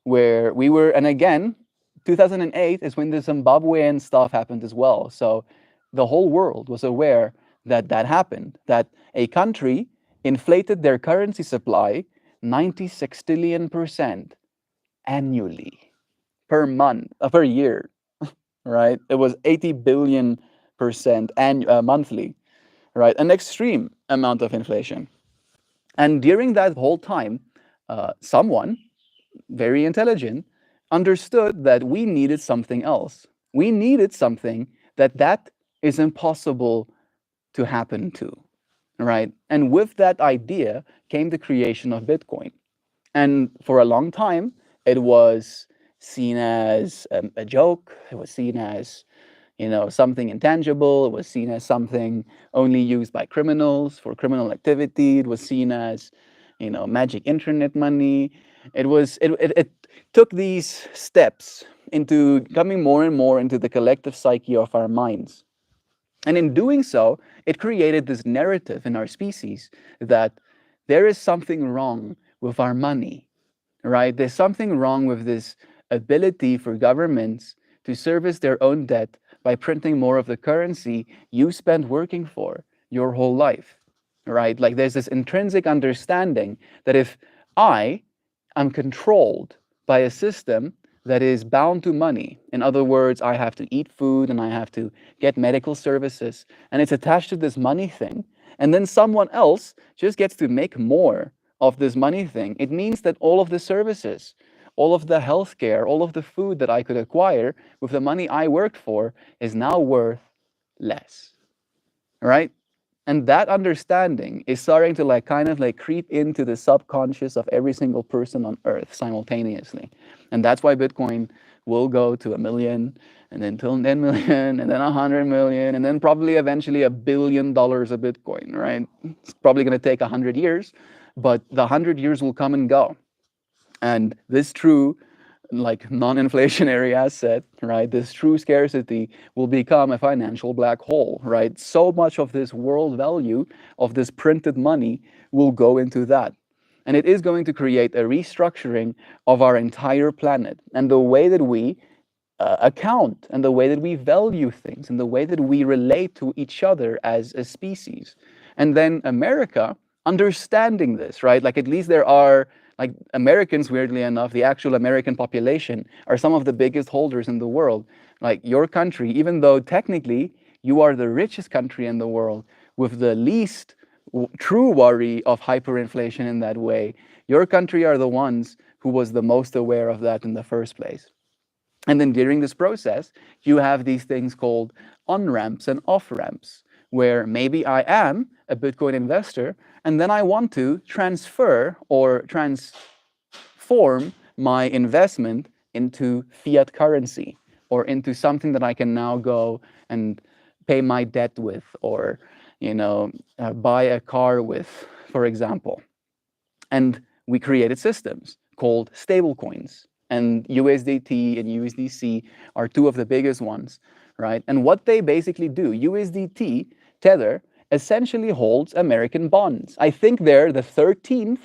where we were, and again, 2008 is when the Zimbabwean stuff happened as well. So the whole world was aware that that happened, that a country inflated their currency supply 96 trillion percent annually per month, per year, right? It was 80 billion percent monthly, right? An extreme amount of inflation. And during that whole time, someone very intelligent understood that we needed something else. We needed something that is impossible to happen to, right? And with that idea came the creation of Bitcoin. And for a long time, it was seen as a joke. It was seen as, something intangible. It was seen as something only used by criminals for criminal activity. It was seen as, magic internet money. It took these steps into coming more and more into the collective psyche of our minds. And in doing so, it created this narrative in our species that there is something wrong with our money, right? There's something wrong with this ability for governments to service their own debt by printing more of the currency you spent working for your whole life, right? Like there's this intrinsic understanding that if I am controlled by a system that is bound to money, in other words, I have to eat food and I have to get medical services, and it's attached to this money thing, and then someone else just gets to make more of this money thing, it means that all of the services, all of the healthcare, all of the food that I could acquire with the money I worked for is now worth less, right? And that understanding is starting to like kind of like creep into the subconscious of every single person on earth simultaneously. And that's why Bitcoin will go to 1 million, and then till 10 million, and then 100 million, and then probably eventually $1 billion a Bitcoin, right? It's probably going to take 100 years, but the 100 years will come and go. And this true like non-inflationary asset, right? This true scarcity will become a financial black hole, right? So much of this world value of this printed money will go into that. And it is going to create a restructuring of our entire planet and the way that we account and the way that we value things and the way that we relate to each other as a species. And then America understanding this, right? Like at least there are like Americans, weirdly enough, the actual American population are some of the biggest holders in the world. Like your country, even though technically you are the richest country in the world with the least true worry of hyperinflation in that way, your country are the ones who was the most aware of that in the first place. And then during this process, you have these things called on-ramps and off-ramps, where maybe I am a Bitcoin investor, and then I want to transfer or transform my investment into fiat currency or into something that I can now go and pay my debt with or, buy a car with, for example. And we created systems called stablecoins. And USDT and USDC are two of the biggest ones, right? And what they basically do, USDT, Tether, essentially holds American bonds. I think they're the 13th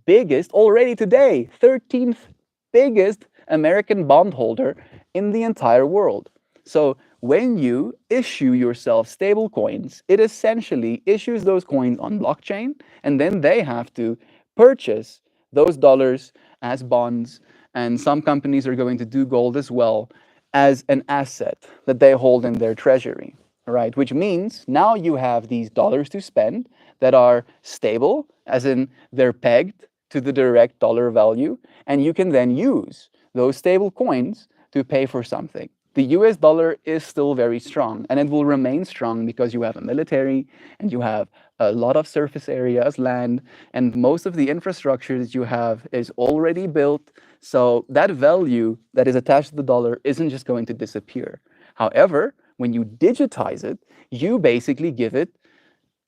biggest, already today, 13th biggest American bondholder in the entire world. So when you issue yourself stable coins, it essentially issues those coins on blockchain, and then they have to purchase those dollars as bonds. And some companies are going to do gold as well as an asset that they hold in their treasury, right? Which means now you have these dollars to spend that are stable, as in they're pegged to the direct dollar value, and you can then use those stable coins to pay for something. The US dollar is still very strong, and it will remain strong because you have a military and you have a lot of surface areas, land, and most of the infrastructure that you have is already built. So that value that is attached to the dollar isn't just going to disappear. However, when you digitize it, you basically give it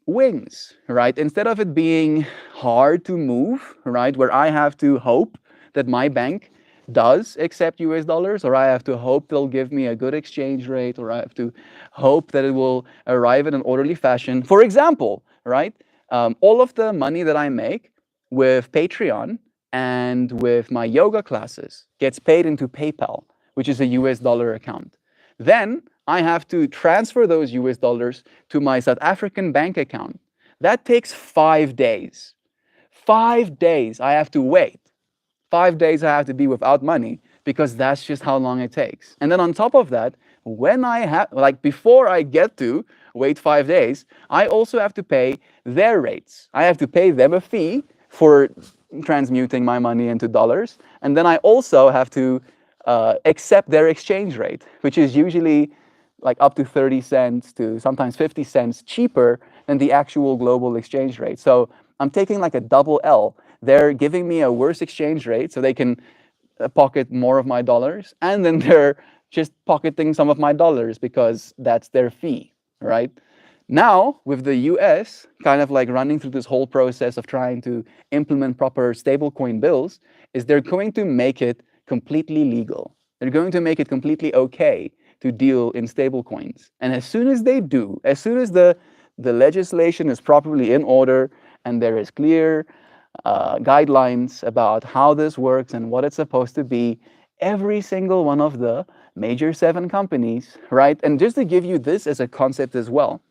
wings, right? Instead of it being hard to move, right, where I have to hope that my bank does accept US dollars, or I have to hope they'll give me a good exchange rate, or I have to hope that it will arrive in an orderly fashion. For example, right, all of the money that I make with Patreon and with my yoga classes gets paid into PayPal, which is a US dollar account. Then I have to transfer those US dollars to my South African bank account. That takes 5 days. 5 days I have to wait. 5 days I have to be without money because that's just how long it takes. And then on top of that, when I have, like before I get to wait 5 days, I also have to pay their rates. I have to pay them a fee for transmuting my money into dollars. And then I also have to accept their exchange rate, which is usually like up to 30 cents to sometimes 50 cents cheaper than the actual global exchange rate. So I'm taking like a double L. They're giving me a worse exchange rate so they can pocket more of my dollars, and then they're just pocketing some of my dollars because that's their fee, right? Now, with the US kind of like running through this whole process of trying to implement proper stablecoin bills, is they're going to make it completely legal. They're going to make it completely okay to deal in stablecoins. And as soon as they do, as soon as the legislation is properly in order and there is clear guidelines about how this works and what it's supposed to be, every single one of the major 7 companies, right? And just to give you this as a concept as well,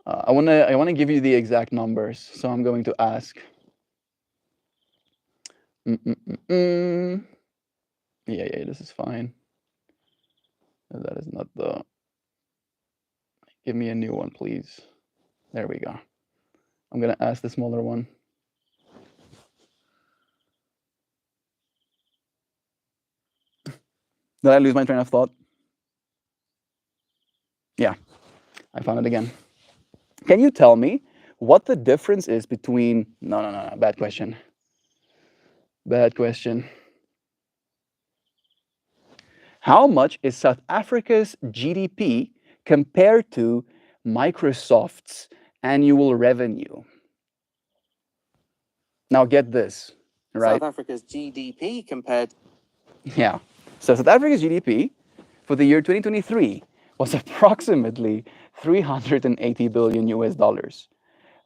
I wanna give you the exact numbers. So I'm going to ask. Yeah, this is fine. That is not the. Give me a new one, please. There we go. I'm gonna ask the smaller one. Did I lose my train of thought? Yeah, I found it again. Can you tell me what the difference is between? No, no, no, no. Bad question. Bad question. How much is South Africa's GDP compared to Microsoft's annual revenue? Now get this, right? South Africa's GDP compared. Yeah. So South Africa's GDP for the year 2023 was approximately 380 billion US dollars.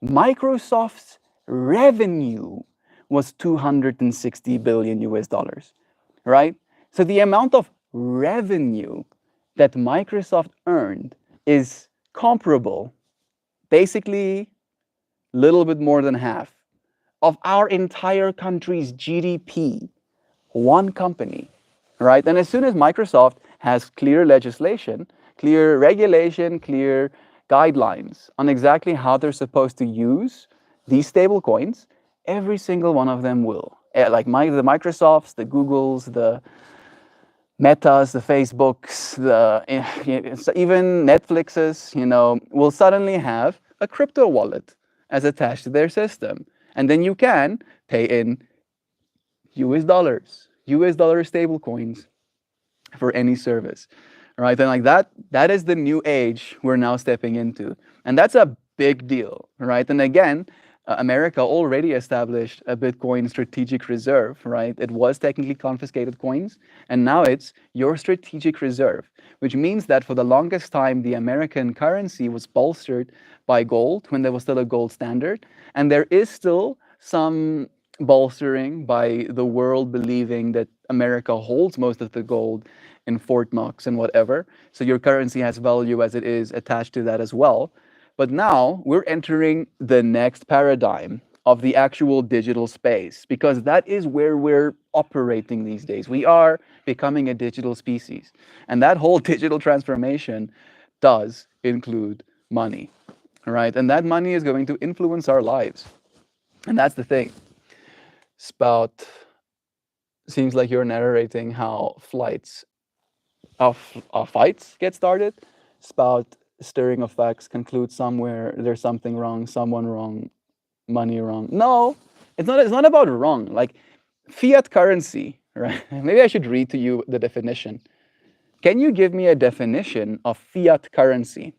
Microsoft's revenue was 260 billion US dollars, right? So the amount of revenue that Microsoft earned is comparable, basically a little bit more than half of our entire country's GDP. One company, right? And as soon as Microsoft has clear legislation, clear regulation, clear guidelines on exactly how they're supposed to use these stable coins, every single one of them will. Like the Microsofts, the Googles, the Metas, the Facebooks, even Netflixes, will suddenly have a crypto wallet as attached to their system. And then you can pay in US dollar stable coins for any service, right? And like that is the new age we're now stepping into. And that's a big deal, right? And again, America already established a Bitcoin strategic reserve, right? It was technically confiscated coins, and now it's your strategic reserve, which means that for the longest time, the American currency was bolstered by gold when there was still a gold standard. And there is still some bolstering by the world believing that America holds most of the gold in Fort Knox and whatever. So your currency has value as it is attached to that as well. But now we're entering the next paradigm of the actual digital space because that is where we're operating these days. We are becoming a digital species. And that whole digital transformation does include money, right? And that money is going to influence our lives. And that's the thing. Spout, seems like you're narrating how fights get started. Spout, stirring of facts, conclude somewhere there's something wrong, someone wrong, money wrong. No, it's not about wrong. Like fiat currency, right? Maybe I should read to you the definition. Can you give me a definition of fiat currency?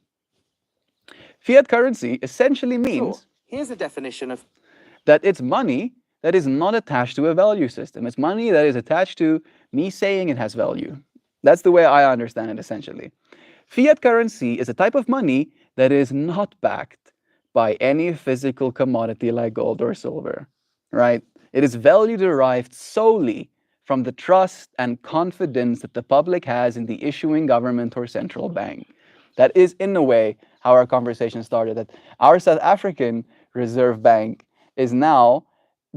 Fiat currency essentially means Sure. Here's a definition of. that it's money that is not attached to a value system. It's money that is attached to me saying it has value. That's the way I understand it essentially. Fiat currency is a type of money that is not backed by any physical commodity like gold or silver, right? It is value derived solely from the trust and confidence that the public has in the issuing government or central bank. That is, in a way, how our conversation started. That our South African Reserve Bank is now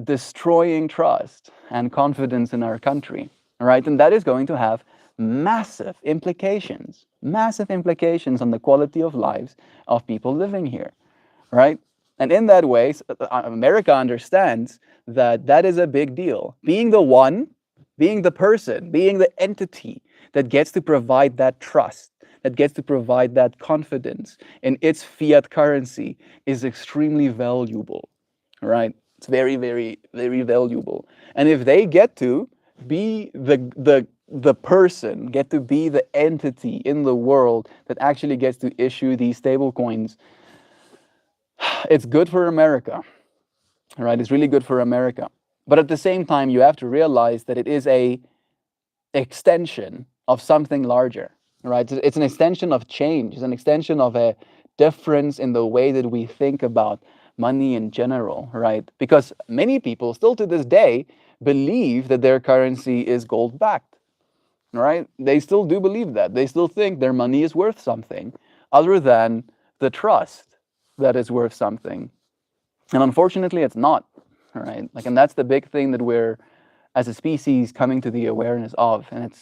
destroying trust and confidence in our country, right? And that is going to have massive implications on the quality of lives of people living here, right? And in that way, America understands that that is a big deal. Being the one, being the person, being the entity that gets to provide that trust, that gets to provide that confidence in its fiat currency is extremely valuable, right? It's very, very, very valuable. And if they get to be the person, get to be the entity in the world that actually gets to issue these stable coins, it's good for America, right? It's really good for America. But at the same time, you have to realize that it is a extension of something larger, right? It's an extension of change. It's an extension of a difference in the way that we think about money in general, right? Because many people still to this day believe that their currency is gold backed, right? They still do believe that. They still think their money is worth something other than the trust that is worth something. And unfortunately, it's not, right? Like, and that's the big thing that we're, as a species, coming to the awareness of. And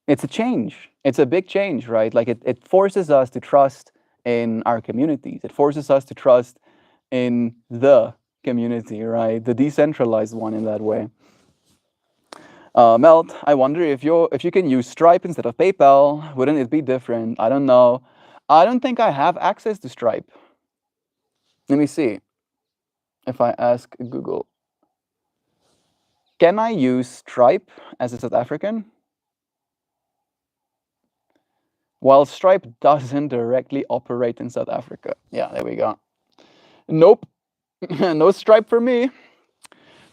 it's a change. It's a big change, right? Like it forces us to trust in our communities. It forces us to trust in the community, right? The decentralized one in that way. Melt, I wonder if you can use Stripe instead of PayPal, wouldn't it be different? I don't know. I don't think I have access to Stripe. Let me see if I ask Google. Can I use Stripe as a South African? While Stripe doesn't directly operate in South Africa. Yeah, there we go. Nope. No Stripe for me.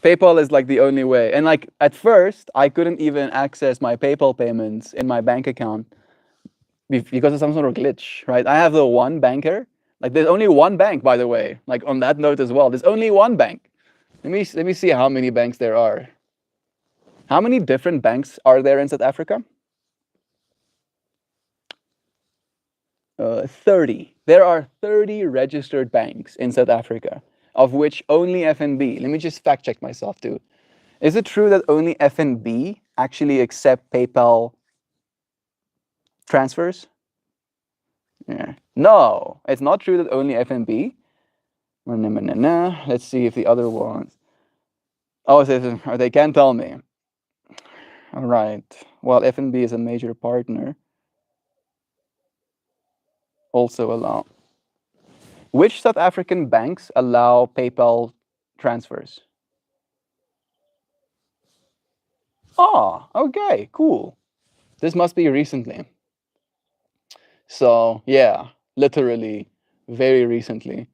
PayPal is like the only way. And like at first, I couldn't even access my PayPal payments in my bank account because of some sort of glitch, right? I have the one banker. Like there's only one bank, by the way. Like on that note as well, there's only one bank. Let me see how many banks there are. How many different banks are there in South Africa? 30. There are 30 registered banks in South Africa, of which only FNB. Let me just fact check myself too. Is it true that only FNB actually accept PayPal transfers? Yeah. No, it's not true that only FNB. Let's see if the other ones. Oh, they can't tell me. All right. Well, FNB is a major partner. Also allow. Which South African banks allow PayPal transfers? Ah, okay, cool. This must be recently. So, yeah, literally very recently,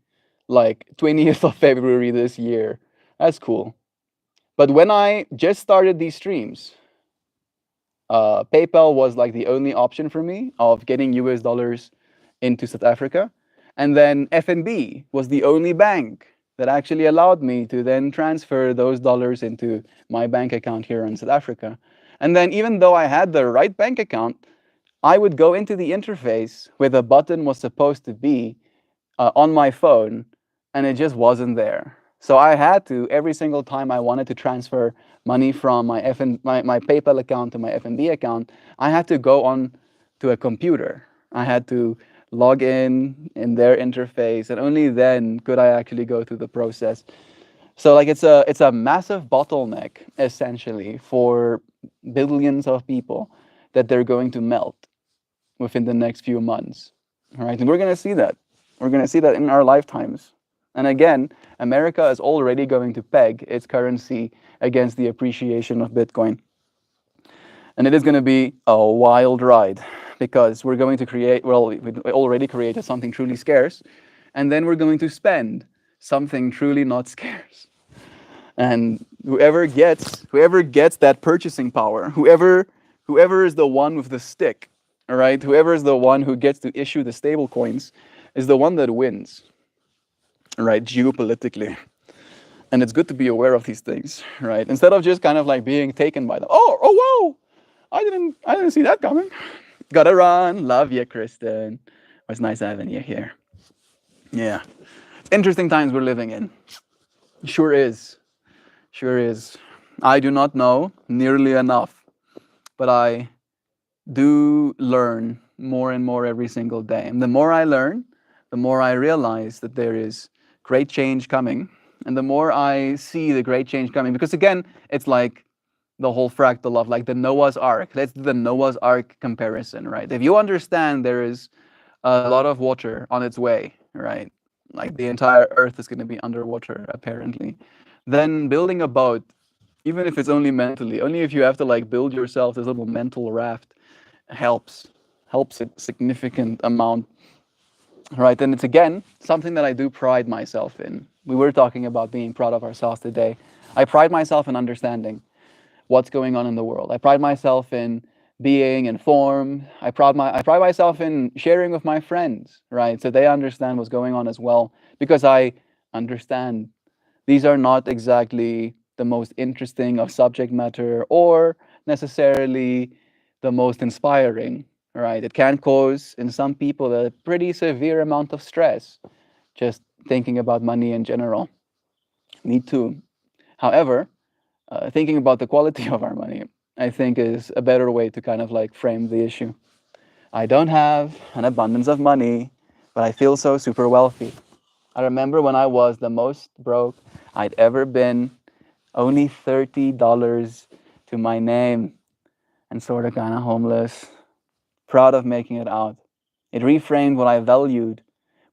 like 20th of February this year. That's cool. But when I just started these streams, PayPal was like the only option for me of getting US dollars into South Africa. And then FNB was the only bank that actually allowed me to then transfer those dollars into my bank account here in South Africa. And then even though I had the right bank account, I would go into the interface where the button was supposed to be on my phone, and it just wasn't there. So I had to, every single time I wanted to transfer money from my PayPal account to my FNB account, I had to go on to a computer. I had to log in their interface, and only then could I actually go through the process. So like it's a massive bottleneck essentially for billions of people that they're going to melt within the next few months. All right, and we're going to see that. We're going to see that in our lifetimes. And again, America is already going to peg its currency against the appreciation of Bitcoin. And it is going to be a wild ride because we're going to create, well, we already created something truly scarce, and then we're going to spend something truly not scarce. And whoever gets that purchasing power, whoever is the one with the stick, all right, whoever is the one who gets to issue the stable coins is the one that wins, right, geopolitically. And it's good to be aware of these things, right? Instead of just kind of like being taken by them. Oh, whoa! I didn't see that coming. Gotta run. Love you, Kristen. It's nice having you here. Yeah, interesting times we're living in. Sure is. Sure is. I do not know nearly enough, but I do learn more and more every single day. And the more I learn, the more I realize that there is great change coming. And the more I see the great change coming, because again, it's like the whole fractal of like the Noah's Ark. Let's do the Noah's Ark comparison, right? If you understand there is a lot of water on its way, right? Like the entire earth is going to be underwater, apparently. Then building a boat, even if it's only mentally, only if you have to like build yourself this little mental raft, helps a significant amount, right? And it's again something that I do pride myself in. We were talking about being proud of ourselves today. I pride myself in understanding what's going on in the world. I pride myself in being informed. I pride myself in sharing with my friends, right? So they understand what's going on as well, because I understand these are not exactly the most interesting of subject matter or necessarily the most inspiring, right? It can cause in some people a pretty severe amount of stress just thinking about money in general. Me too. However, thinking about the quality of our money, I think, is a better way to kind of like frame the issue. I don't have an abundance of money, but I feel so super wealthy. I remember when I was the most broke I'd ever been, only $30 to my name, and sort of kind of homeless, proud of making it out. It reframed what I valued.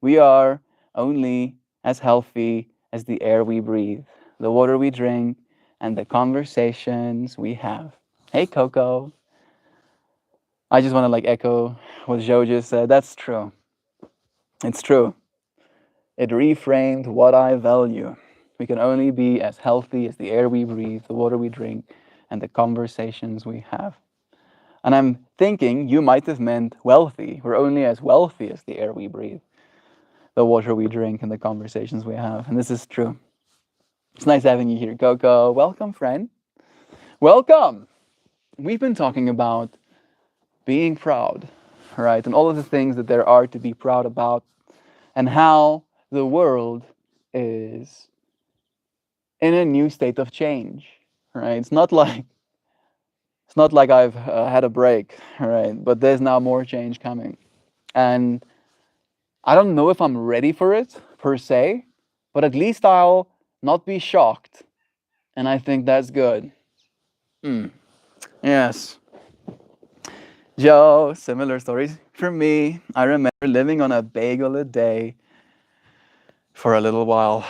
We are only as healthy as the air we breathe, the water we drink, and the conversations we have. Hey, Coco. I just want to like echo what Joe just said. That's true. It's true. It reframed what I value. We can only be as healthy as the air we breathe, the water we drink, and the conversations we have. And I'm thinking you might have meant wealthy. We're only as wealthy as the air we breathe, the water we drink, and the conversations we have. And this is true. It's nice having you here, Coco. Welcome, friend. Welcome. We've been talking about being proud, right? And all of the things that there are to be proud about, and how the world is in a new state of change, right? It's not like I've had a break, right? But there's now more change coming, and I don't know if I'm ready for it per se, but at least I'll not be shocked, and I think that's good. Yes, Joe. Similar stories for me. I remember living on a bagel a day for a little while.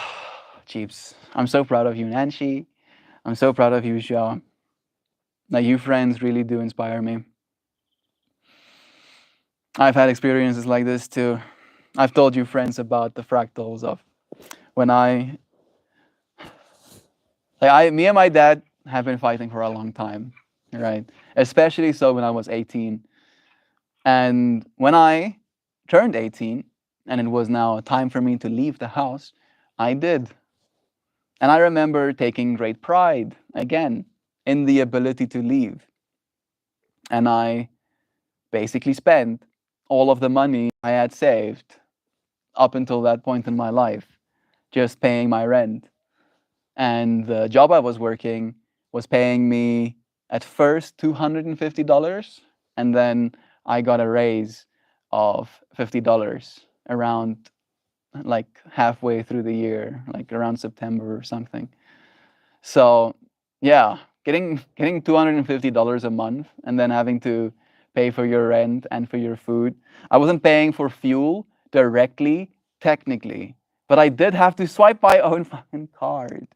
Jeeps. I'm so proud of you, Nancy. I'm so proud of you, Joe. Now, you friends really do inspire me. I've had experiences like this too. I've told you, friends, about the fractals of when me and my dad have been fighting for a long time, right? Especially so when I was 18. And when I turned 18, and it was now time for me to leave the house, I did. And I remember taking great pride, again, in the ability to leave. And I basically spent all of the money I had saved up until that point in my life just paying my rent. And the job I was working was paying me at first $250, and then I got a raise of $50 around like halfway through the year, like around September or something. So yeah, getting $250 a month and then having to pay for your rent and for your food. I wasn't paying for fuel directly, technically, but I did have to swipe my own fucking card.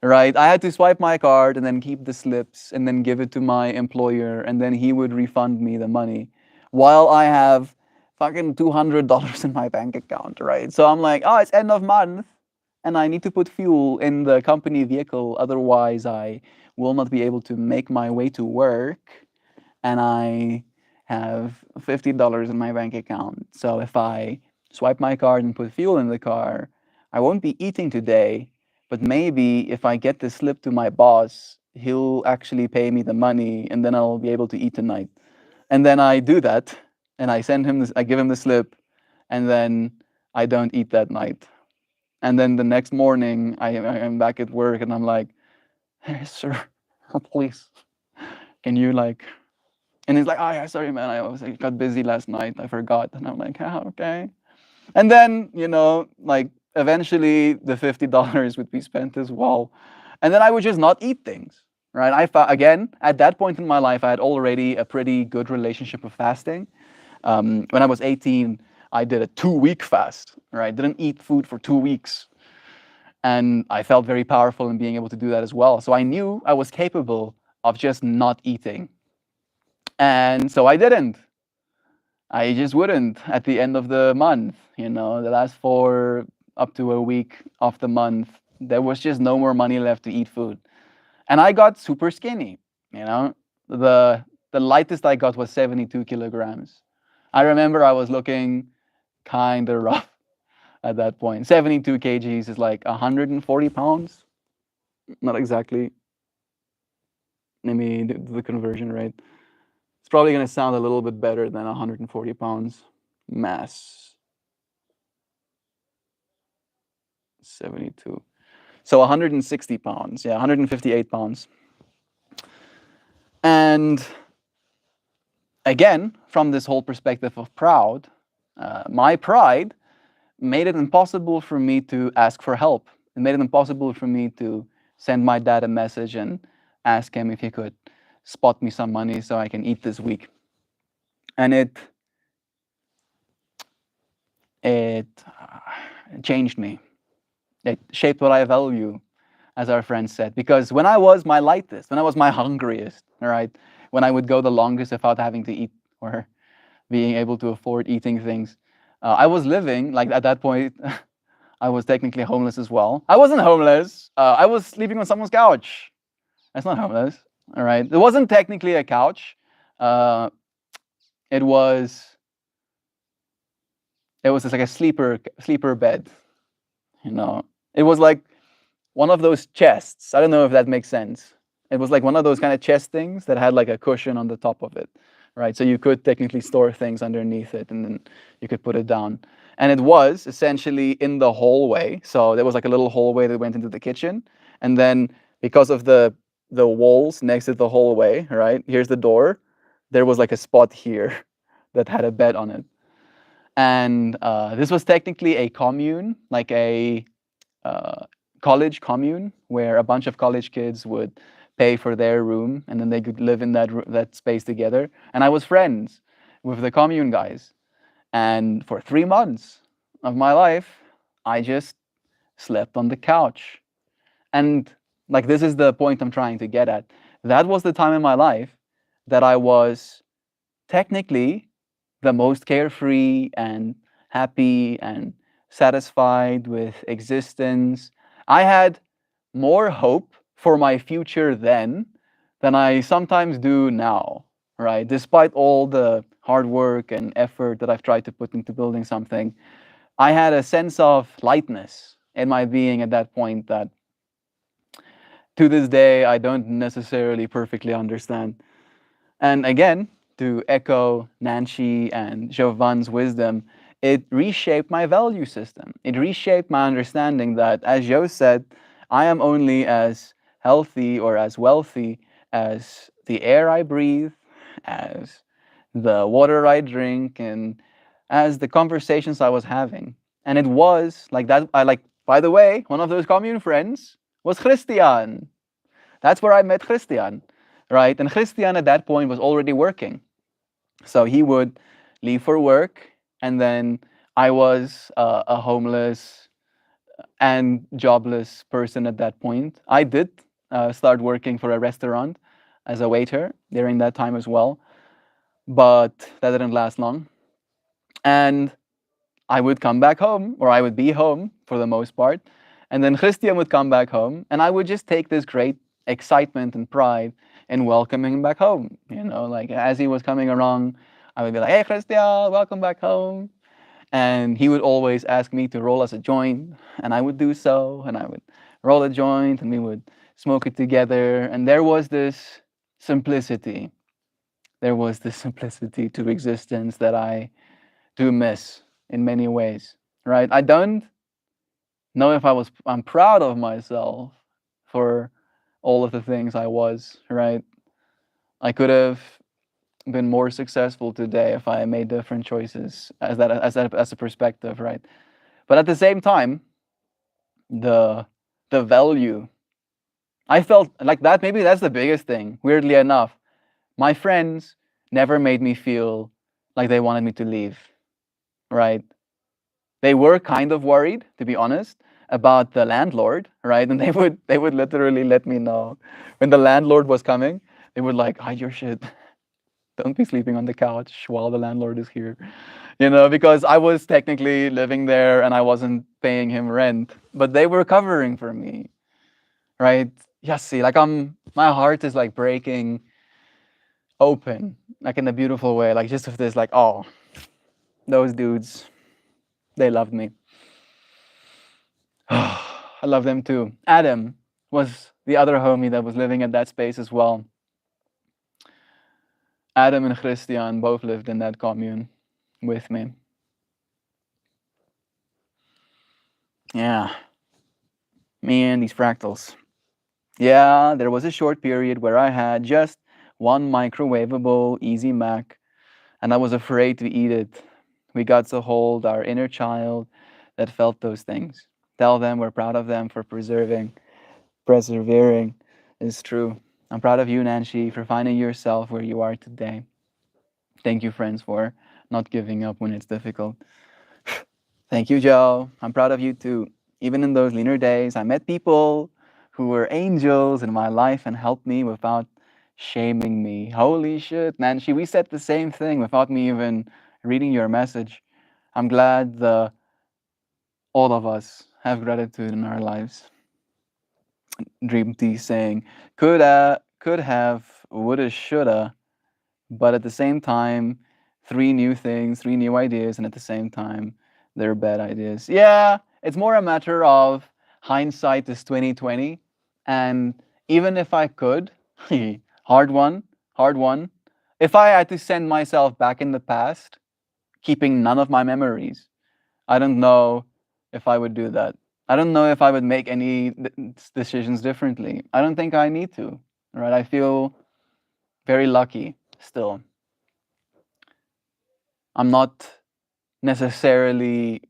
Right? I had to swipe my card and then keep the slips and then give it to my employer and then he would refund me the money while I have fucking $200 in my bank account, right? So I'm like, oh, it's end of month and I need to put fuel in the company vehicle. Otherwise, I will not be able to make my way to work. And I have $50 in my bank account. So if I swipe my card and put fuel in the car, I won't be eating today. But maybe if I get this slip to my boss, he'll actually pay me the money and then I'll be able to eat tonight. And then I do that and I send him this, I give him the slip, and then I don't eat that night. And then the next morning, I'm back at work and I'm like, hey, sir, please, can you like, and he's like, oh, yeah, sorry, man, I got busy last night, I forgot. And I'm like, oh, okay. And then, like eventually the $50 would be spent as well. And then I would just not eat things, right? Again, at that point in my life, I had already a pretty good relationship with fasting. When I was 18, I did a 2-week fast, right? Didn't eat food for 2 weeks. And I felt very powerful in being able to do that as well. So I knew I was capable of just not eating. And so I didn't. I just wouldn't at the end of the month, the last 4 up to a week of the month, there was just no more money left to eat food. And I got super skinny, you know. The lightest I got was 72 kilograms. I remember I was looking kind of rough at that point. 72 kgs is like 140 pounds. Not exactly. Let me do the conversion rate. It's probably going to sound a little bit better than 140 pounds mass. 72. So 160 pounds. Yeah, 158 pounds. And again, from this whole perspective of proud, my pride made it impossible for me to ask for help. It made it impossible for me to send my dad a message and ask him if he could spot me some money so I can eat this week. And it changed me. It shaped what I value, as our friend said. Because when I was my lightest, when I was my hungriest, all right, when I would go the longest without having to eat or being able to afford eating things, I was living, like at that point, I was technically homeless as well. I wasn't homeless. I was sleeping on someone's couch. That's not homeless. All right. It wasn't technically a couch. Uh, it was just like a sleeper bed. You know, it was like one of those chests. I don't know if that makes sense. It was like one of those kind of chest things that had like a cushion on the top of it, right? So you could technically store things underneath it, and then you could put it down. And it was essentially in the hallway. So there was like a little hallway that went into the kitchen, and then because of the walls next to the hallway, right? Here's the door. There was like a spot here that had a bed on it, and this was technically a commune, like a uh, college commune where a bunch of college kids would pay for their room and then they could live in that space together. And I was friends with the commune guys. And for 3 months of my life, I just slept on the couch. And like this is the point I'm trying to get at. That was the time in my life that I was technically the most carefree and happy and satisfied with existence. I had more hope for my future then than I sometimes do now, right? Despite all the hard work and effort that I've tried to put into building something, I had a sense of lightness in my being at that point that to this day I don't necessarily perfectly understand. And again, to echo Nancy and Jovan's wisdom, it reshaped my value system. It reshaped my understanding that, as Jo said, I am only as healthy or as wealthy as the air I breathe, as the water I drink, and as the conversations I was having. And it was like that. By the way, one of those commune friends was Christian. That's where I met Christian, right? And Christian at that point was already working. So he would leave for work, and then I was a homeless and jobless person at that point. I did start working for a restaurant as a waiter during that time as well, but that didn't last long. And I would come back home, or I would be home for the most part. And then Christian would come back home, and I would just take this great excitement and pride in welcoming him back home. You know, like as he was coming along, I would be like, "Hey, Christian, welcome back home." And he would always ask me to roll us a joint, and I would do so, and I would roll a joint, and we would smoke it together. And there was this simplicity. There was this simplicity to existence that I do miss in many ways, right? I don't know if I'm proud of myself for all of the things I was, right? I could have been more successful today if I made different choices as a perspective, right? But at the same time, the value I felt like that, maybe that's the biggest thing. Weirdly enough, my friends never made me feel like they wanted me to leave, right? They were kind of worried, to be honest, about the landlord, right? And they would literally let me know when the landlord was coming. They would like hide your shit. Don't be sleeping on the couch while the landlord is here, because I was technically living there and I wasn't paying him rent, but they were covering for me, right? Yeah, see, like my heart is like breaking open, like in a beautiful way, like just of this, like, oh, those dudes, they loved me. I love them too. Adam was the other homie that was living at that space as well. Adam and Christian both lived in that commune with me. Yeah, me and these fractals. Yeah, there was a short period where I had just one microwavable Easy Mac, and I was afraid to eat it. We got to hold our inner child that felt those things. Tell them we're proud of them for persevering. Is true. I'm proud of you, Nancy, for finding yourself where you are today. Thank you, friends, for not giving up when it's difficult. Thank you, Joe. I'm proud of you too. Even in those leaner days, I met people who were angels in my life and helped me without shaming me. Holy shit, Nancy, we said the same thing without me even reading your message. I'm glad all of us have gratitude in our lives. Dream T saying, could have, woulda, shoulda, but at the same time, three new things, three new ideas, and at the same time, they're bad ideas. Yeah, it's more a matter of hindsight is 2020, and even if I could, hard one, hard one. If I had to send myself back in the past, keeping none of my memories, I don't know if I would do that. I don't know if I would make any decisions differently. I don't think I need to. Right? I feel very lucky still. I'm not necessarily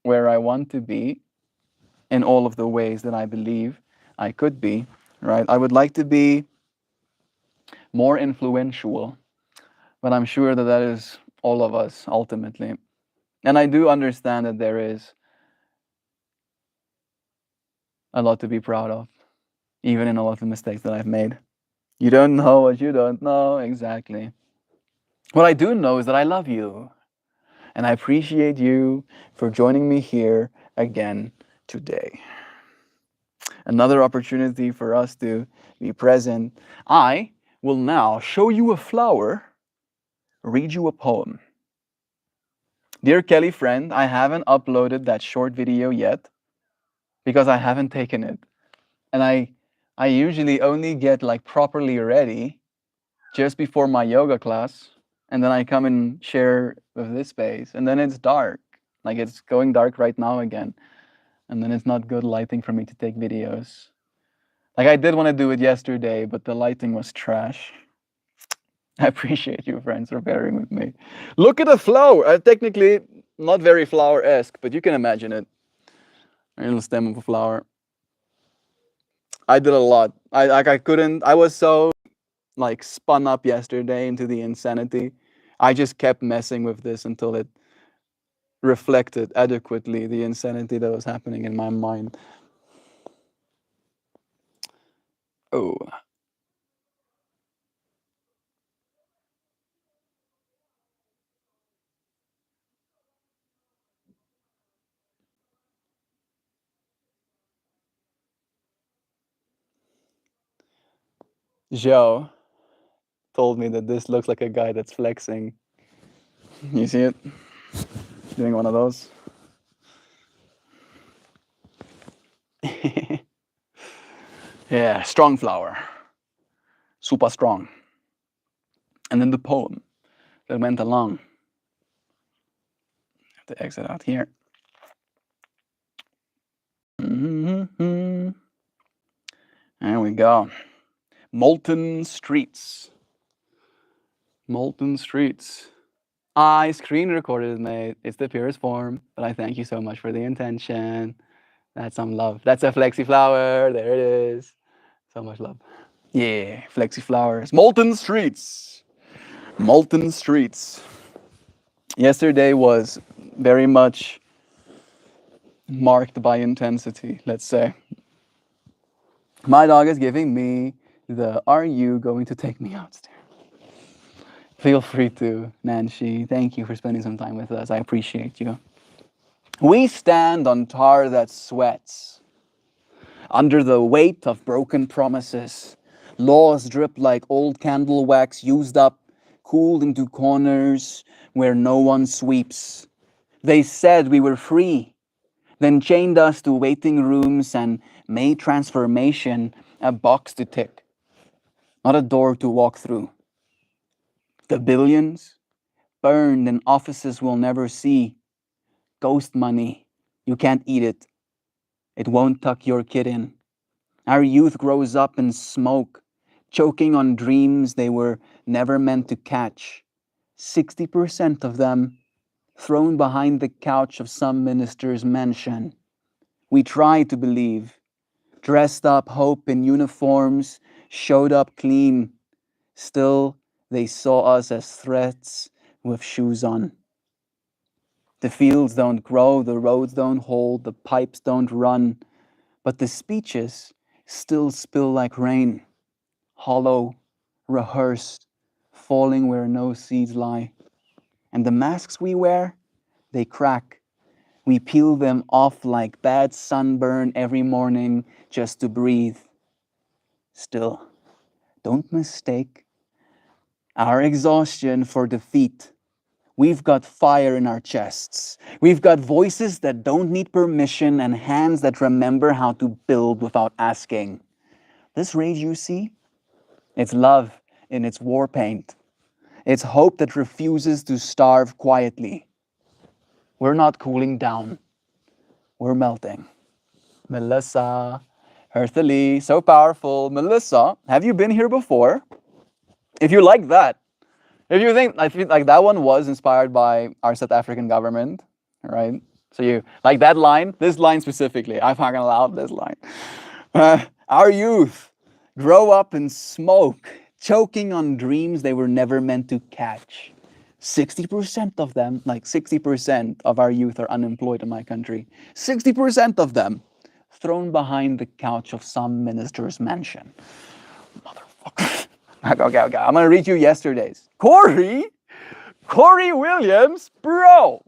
where I want to be in all of the ways that I believe I could be, right? I would like to be more influential, but I'm sure that that is all of us ultimately. And I do understand that there is a lot to be proud of, even in a lot of the mistakes that I've made. You don't know what you don't know, exactly. What I do know is that I love you, and I appreciate you for joining me here again today. Another opportunity for us to be present. I will now show you a flower, read you a poem. Dear Kelly friend, I haven't uploaded that short video yet because I haven't taken it. And I usually only get like properly ready just before my yoga class, and then I come and share with this space, and then it's dark. Like it's going dark right now again. And then it's not good lighting for me to take videos. Like I did want to do it yesterday, but the lighting was trash. I appreciate you, friends, for bearing with me. Look at the flower. Technically, not very flower-esque, but you can imagine it. A little stem of a flower. I did a lot. I couldn't. I was so like spun up yesterday into the insanity. I just kept messing with this until it reflected adequately the insanity that was happening in my mind. Oh, Joe told me that this looks like a guy that's flexing. You see it? Doing one of those. Yeah, strong flower. Super strong. And then the poem that went along. Have to exit out here. There we go. Molten Streets. Molten Streets. I screen recorded it, mate. It's the purest form, but I thank you so much for the intention. That's some love. That's a flexi flower. There it is. So much love. Yeah, flexi flowers. Molten Streets. Molten Streets. Yesterday was very much marked by intensity, let's say. My dog is giving me the "Are you going to take me out?" stare. Feel free to, Nancy. Thank you for spending some time with us. I appreciate you. We stand on tar that sweats. Under the weight of broken promises, laws drip like old candle wax used up, cooled into corners where no one sweeps. They said we were free, then chained us to waiting rooms and made transformation a box to tick, not a door to walk through. The billions burned in offices we'll never see. Ghost money, you can't eat it. It won't tuck your kid in. Our youth grows up in smoke, choking on dreams they were never meant to catch. 60% of them thrown behind the couch of some minister's mansion. We tried to believe, dressed up hope in uniforms, showed up clean. Still, they saw us as threats with shoes on. The fields don't grow, the roads don't hold, the pipes don't run, but the speeches still spill like rain, hollow, rehearsed, falling where no seeds lie. And the masks we wear, they crack. We peel them off like bad sunburn every morning just to breathe. Still, don't mistake our exhaustion for defeat. We've got fire in our chests. We've got voices that don't need permission and hands that remember how to build without asking. This rage you see, it's love in its war paint. It's hope that refuses to starve quietly. We're not cooling down. We're melting. Melissa, Herthely, so powerful. Melissa, have you been here before? If you like that, if you think, I feel like that one was inspired by our South African government, right? So you like that line, this line specifically. I fucking love this line. Our youth grow up in smoke, choking on dreams they were never meant to catch. 60% of them, like 60% of our youth are unemployed in my country. 60% of them thrown behind the couch of some minister's mansion. Motherfucker. Okay. I'm gonna read you yesterday's. Corey Williams, bro.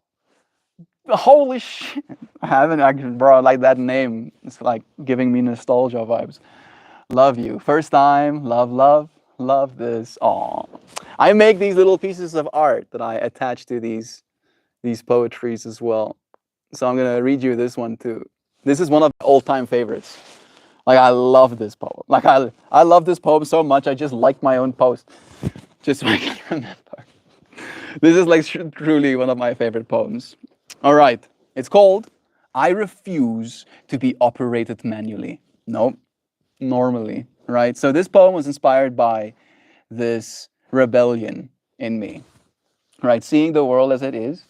Holy shit. I haven't actually, bro, like that name. It's like giving me nostalgia vibes. Love you. First time, love this. Aw. I make these little pieces of art that I attach to these poetries as well. So I'm gonna read you this one too. This is one of my all-time favorites. Like I love this poem. Like I love this poem so much I just like my own post. Just so I can remember. This is like truly one of my favorite poems. All right. It's called I Refuse to Be Operated Manually. No, normally, right? So this poem was inspired by this rebellion in me, right? Seeing the world as it is,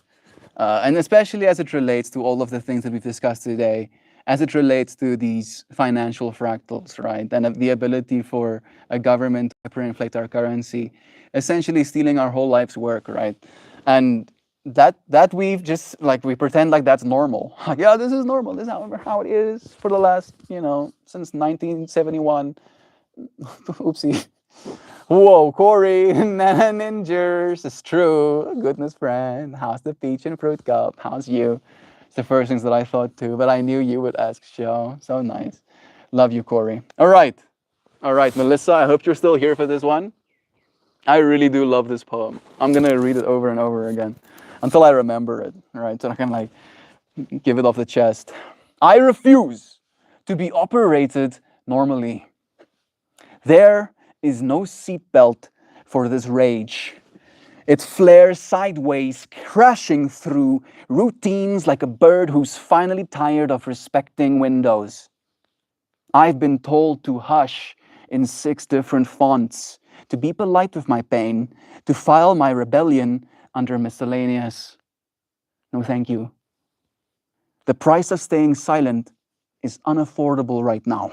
and especially as it relates to all of the things that we've discussed today, as it relates to these financial fractals, right? And the ability for a government to hyperinflate our currency, essentially stealing our whole life's work, right? And that we've just like we pretend like that's normal. Like, yeah, this is normal. This is how it is for the last, since 1971. Oopsie. Whoa, Corey, ninjas, it's true. Goodness, friend, how's the peach and fruit cup? How's you? It's the first things that I thought too, but I knew you would ask, Joe. So nice. Love you, Corey. All right, Melissa, I hope you're still here for this one. I really do love this poem. I'm gonna read it over and over again until I remember it, right? So I can like give it off the chest. I refuse to be operated normally. There is no seatbelt for this rage. It flares sideways, crashing through routines like a bird who's finally tired of respecting windows. I've been told to hush in 6 different fonts, to be polite with my pain, to file my rebellion under miscellaneous. No, thank you. The price of staying silent is unaffordable right now.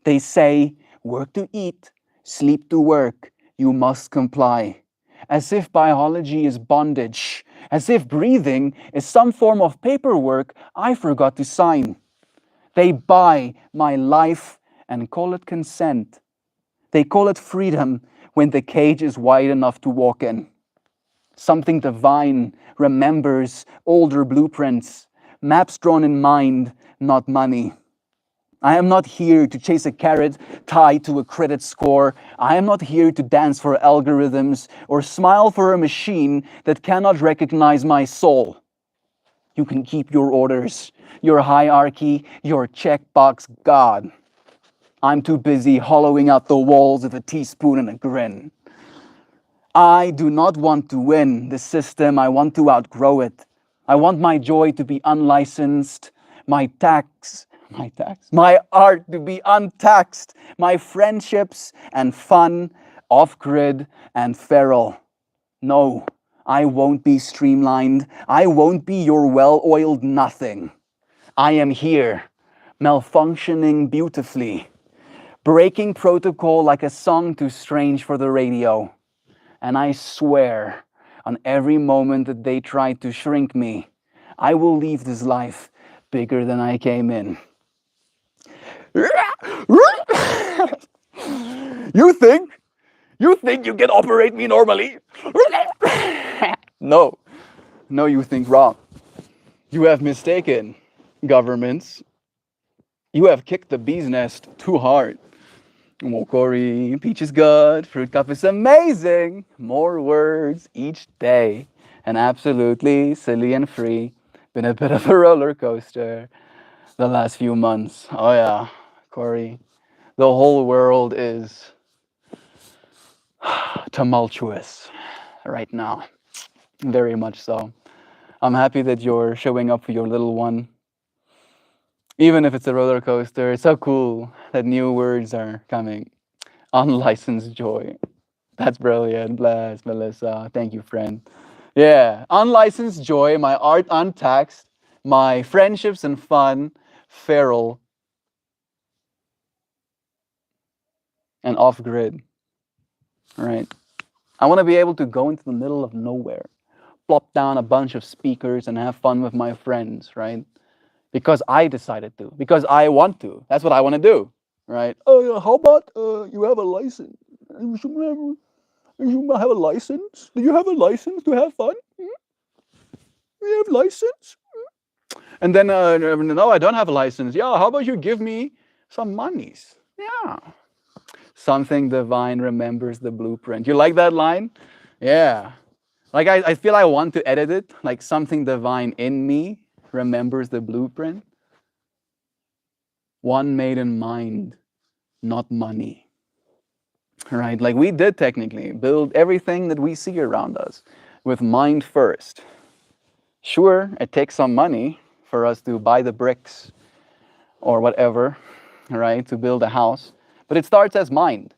They say, work to eat, sleep to work, you must comply. As if biology is bondage, as if breathing is some form of paperwork I forgot to sign. They buy my life and call it consent. They call it freedom when the cage is wide enough to walk in. Something divine remembers older blueprints, maps drawn in mind, not money. I am not here to chase a carrot tied to a credit score. I am not here to dance for algorithms or smile for a machine that cannot recognize my soul. You can keep your orders, your hierarchy, your checkbox God. I'm too busy hollowing out the walls with a teaspoon and a grin. I do not want to win the system. I want to outgrow it. I want my joy to be unlicensed, my art to be untaxed, my friendships and fun off-grid and feral. No, I won't be streamlined. I won't be your well-oiled nothing. I am here, malfunctioning beautifully, breaking protocol like a song too strange for the radio. And I swear, on every moment that they try to shrink me, I will leave this life bigger than I came in. You think? You think you can operate me normally? No. No, you think wrong. You have mistaken governments. You have kicked the bee's nest too hard. Mokori, peach is good, fruit cup is amazing. More words each day. And absolutely silly and free. Been a bit of a roller coaster the last few months. Oh yeah, Corey. The whole world is tumultuous right now. Very much so. I'm happy that you're showing up for your little one. Even if it's a roller coaster, it's so cool that new words are coming. Unlicensed joy. That's brilliant. Bless, Melissa. Thank you, friend. Yeah. Unlicensed joy, my art untaxed, my friendships and fun, feral, and off grid. Right. I want to be able to go into the middle of nowhere, plop down a bunch of speakers and have fun with my friends, right? Because I decided to, because I want to. That's what I want to do, right? Oh, how about you have a license? You have a license? Do you have a license to have fun? You have license? And then, no, I don't have a license. Yeah, how about you give me some monies? Yeah. Something divine remembers the blueprint. You like that line? Yeah. Like, I feel I want to edit it. Like, something divine in me remembers the blueprint. One made in mind, not money. Right? Like, we did technically build everything that we see around us with mind first. Sure, it takes some money for us to buy the bricks or whatever, right, to build a house, but it starts as mind,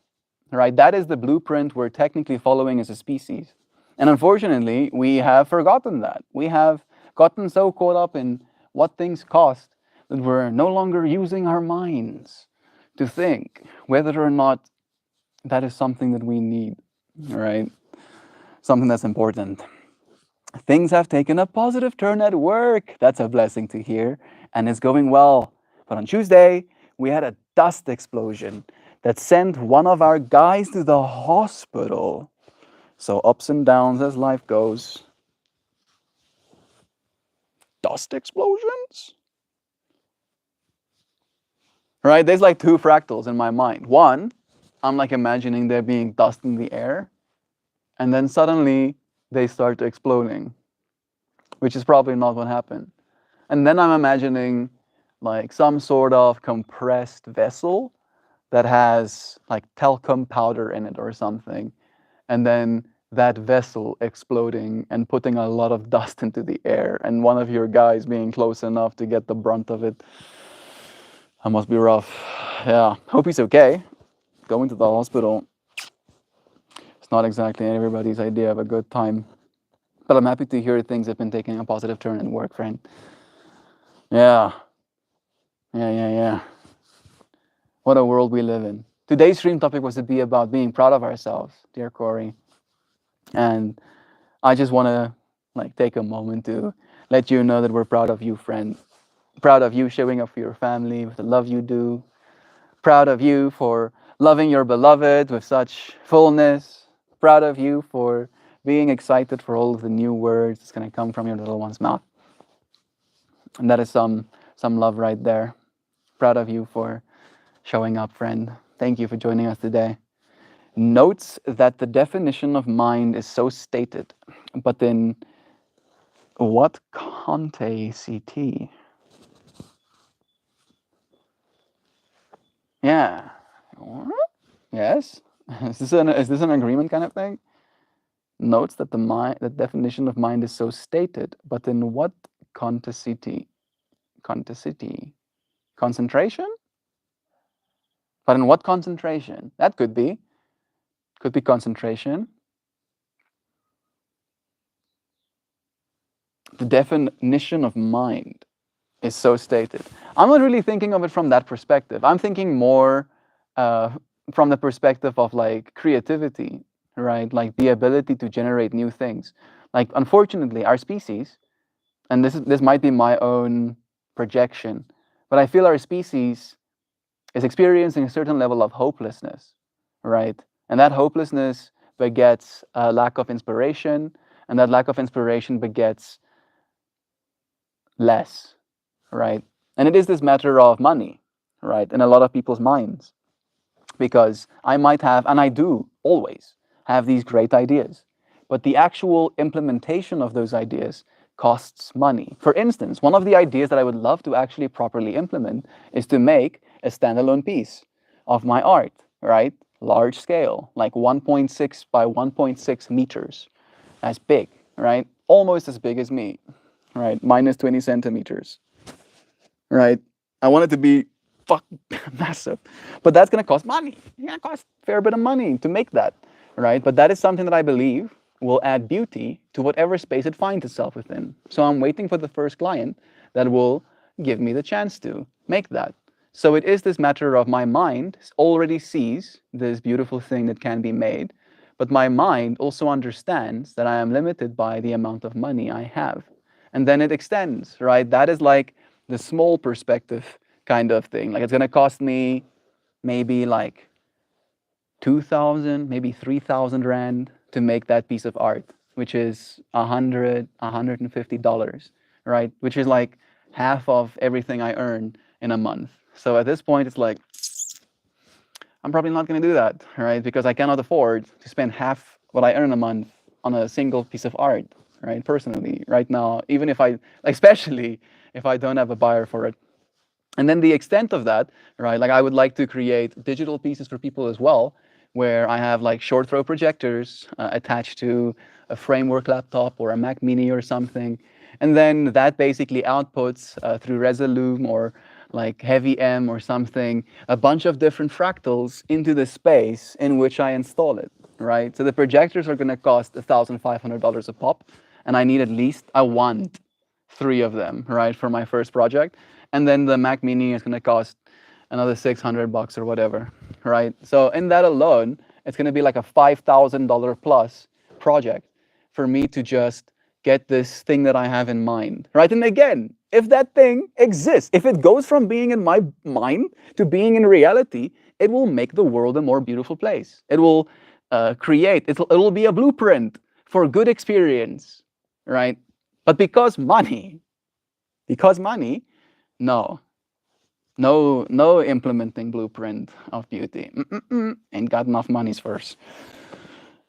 right? That is the blueprint we're technically following as a species. And unfortunately, we have forgotten that. We have gotten so caught up in what things cost that we're no longer using our minds to think whether or not that is something that we need, right? Something that's important. Things have taken a positive turn at work. That's a blessing to hear, and it's going well. But on Tuesday, we had a dust explosion that sent one of our guys to the hospital. So, ups and downs as life goes. Dust explosions? Right? There's like two fractals in my mind. One, I'm like imagining there being dust in the air, and then suddenly they start exploding, which is probably not what happened. And then I'm imagining like some sort of compressed vessel that has like talcum powder in it or something. And then that vessel exploding and putting a lot of dust into the air, and one of your guys being close enough to get the brunt of it. That must be rough. Yeah. Hope he's okay. Going to the hospital. It's not exactly everybody's idea of a good time. But I'm happy to hear things have been taking a positive turn at work, friend. Yeah. Yeah. What a world we live in. Today's stream topic was to be about being proud of ourselves, dear Corey. And I just want to like take a moment to let you know that we're proud of you, friend. Proud of you showing up for your family with the love you do. Proud of you for loving your beloved with such fullness. Proud of you for being excited for all of the new words that's going to come from your little one's mouth. And that is some love right there. Proud of you for showing up, friend. Thank you for joining us today. Notes that the definition of mind is so stated, but in what context? Yeah. Yes. Is this an agreement kind of thing? Notes that the definition of mind is so stated, but in what context? Concentration? But in what concentration? That could be concentration. The definition of mind is so stated. I'm not really thinking of it from that perspective. I'm thinking more from the perspective of like creativity, right? Like the ability to generate new things. Like, unfortunately, our species and this might be my own projection, but I feel our species is experiencing a certain level of hopelessness, right? And that hopelessness begets a lack of inspiration, and that lack of inspiration begets less, right? And it is this matter of money, right, in a lot of people's minds, because I might have, and I do always have these great ideas, but the actual implementation of those ideas costs money. For instance, one of the ideas that I would love to actually properly implement is to make a standalone piece of my art, right? Large scale, like 1.6 by 1.6 meters. That's big, right? Almost as big as me, right? Minus 20 centimeters, right? I want it to be fuck massive, but that's gonna cost money. It's gonna cost a fair bit of money to make that, right? But that is something that I believe will add beauty to whatever space it finds itself within. So I'm waiting for the first client that will give me the chance to make that. So it is this matter of my mind already sees this beautiful thing that can be made, but my mind also understands that I am limited by the amount of money I have. And then it extends, right? That is like the small perspective kind of thing. Like it's going to cost me maybe like 2,000, maybe 3,000 rand to make that piece of art, which is $150, right? Which is like half of everything I earn in a month. So at this point, it's like, I'm probably not going to do that, right? Because I cannot afford to spend half what I earn a month on a single piece of art, right? Personally, right now, even if I, especially if I don't have a buyer for it. And then the extent of that, right? Like I would like to create digital pieces for people as well, where I have like short throw projectors attached to a framework laptop or a Mac Mini or something. And then that basically outputs through Resolume or like Heavy M or something, a bunch of different fractals into the space in which I install it, right? So the projectors are going to cost $1,500 a pop, and I need at least, I want 3 of them, right, for my first project. And then the Mac Mini is going to cost another $600 or whatever, right? So in that alone, it's going to be like a $5,000 plus project for me to just get this thing that I have in mind, right? And again, if that thing exists, if it goes from being in my mind to being in reality, it will make the world a more beautiful place. It will it'll be a blueprint for good experience, right? But because money, no, no implementing blueprint of beauty. Ain't got enough monies first.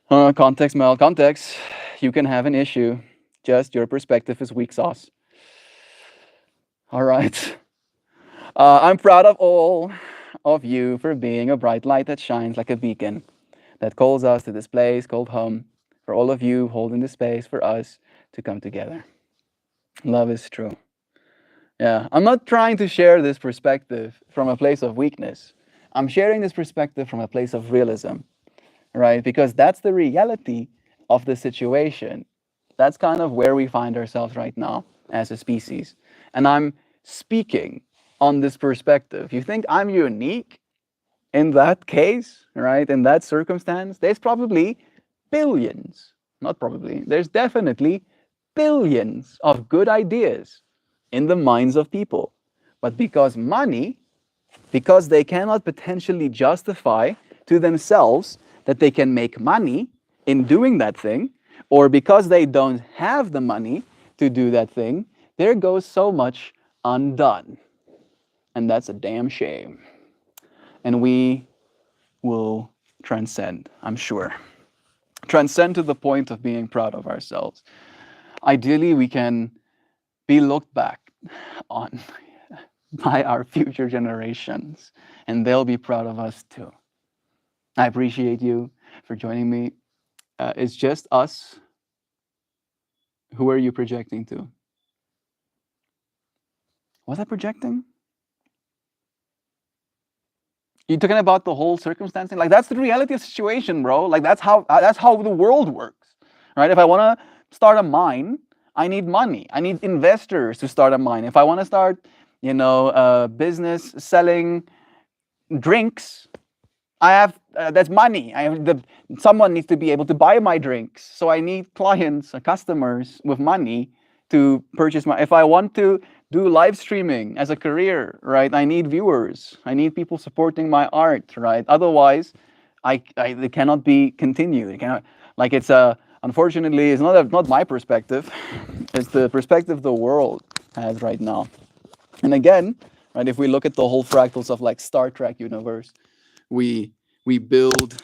Context, Mel, context. You can have an issue. Just your perspective is weak sauce. All right. I'm proud of all of you for being a bright light that shines like a beacon that calls us to this place called home. For all of you holding the space for us to come together. Love is true. Yeah, I'm not trying to share this perspective from a place of weakness. I'm sharing this perspective from a place of realism, right? Because that's the reality of the situation. That's kind of where we find ourselves right now as a species. And I'm speaking on this perspective. You think I'm unique in that case, right? In that circumstance? There's probably billions, not probably, there's definitely billions of good ideas in the minds of people. But because they cannot potentially justify to themselves that they can make money in doing that thing, or because they don't have the money to do that thing, there goes so much undone. And that's a damn shame. And we will transcend, I'm sure. Transcend to the point of being proud of ourselves. Ideally, we can be looked back on by our future generations, and they'll be proud of us too. I appreciate you for joining me. It's just us. Who are you projecting to? Was I projecting? You talking about the whole circumstance thing? Like that's the reality of the situation, bro. Like that's how the world works, right? If I want to start a mine, I need money. I need investors to start a mine. If I want to start, a business selling drinks, I have that's money. Someone needs to be able to buy my drinks, so I need clients, customers with money to purchase my, if I want to do live streaming as a career, right? I need viewers. I need people supporting my art, right? Otherwise, it cannot be continued. It cannot, like it's a, unfortunately, it's not my perspective. It's the perspective the world has right now. And again, right, if we look at the whole fractals of like Star Trek universe, we we build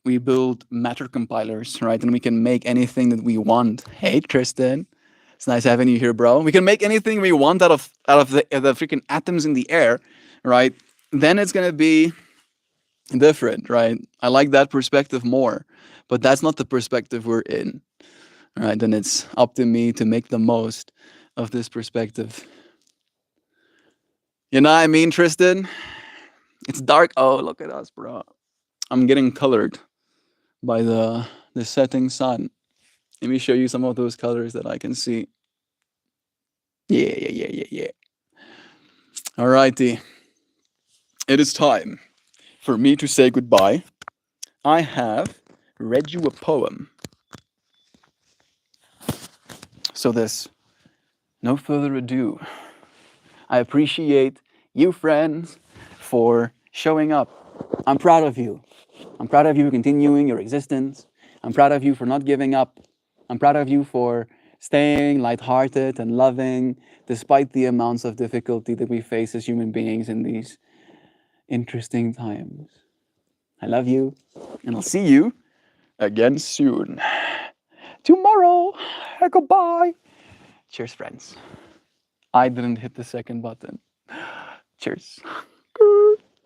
we build matter compilers, right? And we can make anything that we want. Hey, Tristan, it's nice having you here, bro. We can make anything we want out of the freaking atoms in the air, right? Then it's gonna be different, right? I like that perspective more, but that's not the perspective we're in, right? And it's up to me to make the most of this perspective. You know what I mean, Tristan? It's dark. Oh, look at us, bro. I'm getting colored by the setting sun. Let me show you some of those colors that I can see. Yeah, yeah, yeah, yeah, yeah. Alrighty. It is time for me to say goodbye. I have read you a poem. So there's no further ado. I appreciate you, friends, for showing up. I'm proud of you. I'm proud of you continuing your existence. I'm proud of you for not giving up. I'm proud of you for staying lighthearted and loving despite the amounts of difficulty that we face as human beings in these interesting times. I love you, and I'll see you again soon. Tomorrow. Goodbye. Cheers, friends. I didn't hit the second button. Cheers.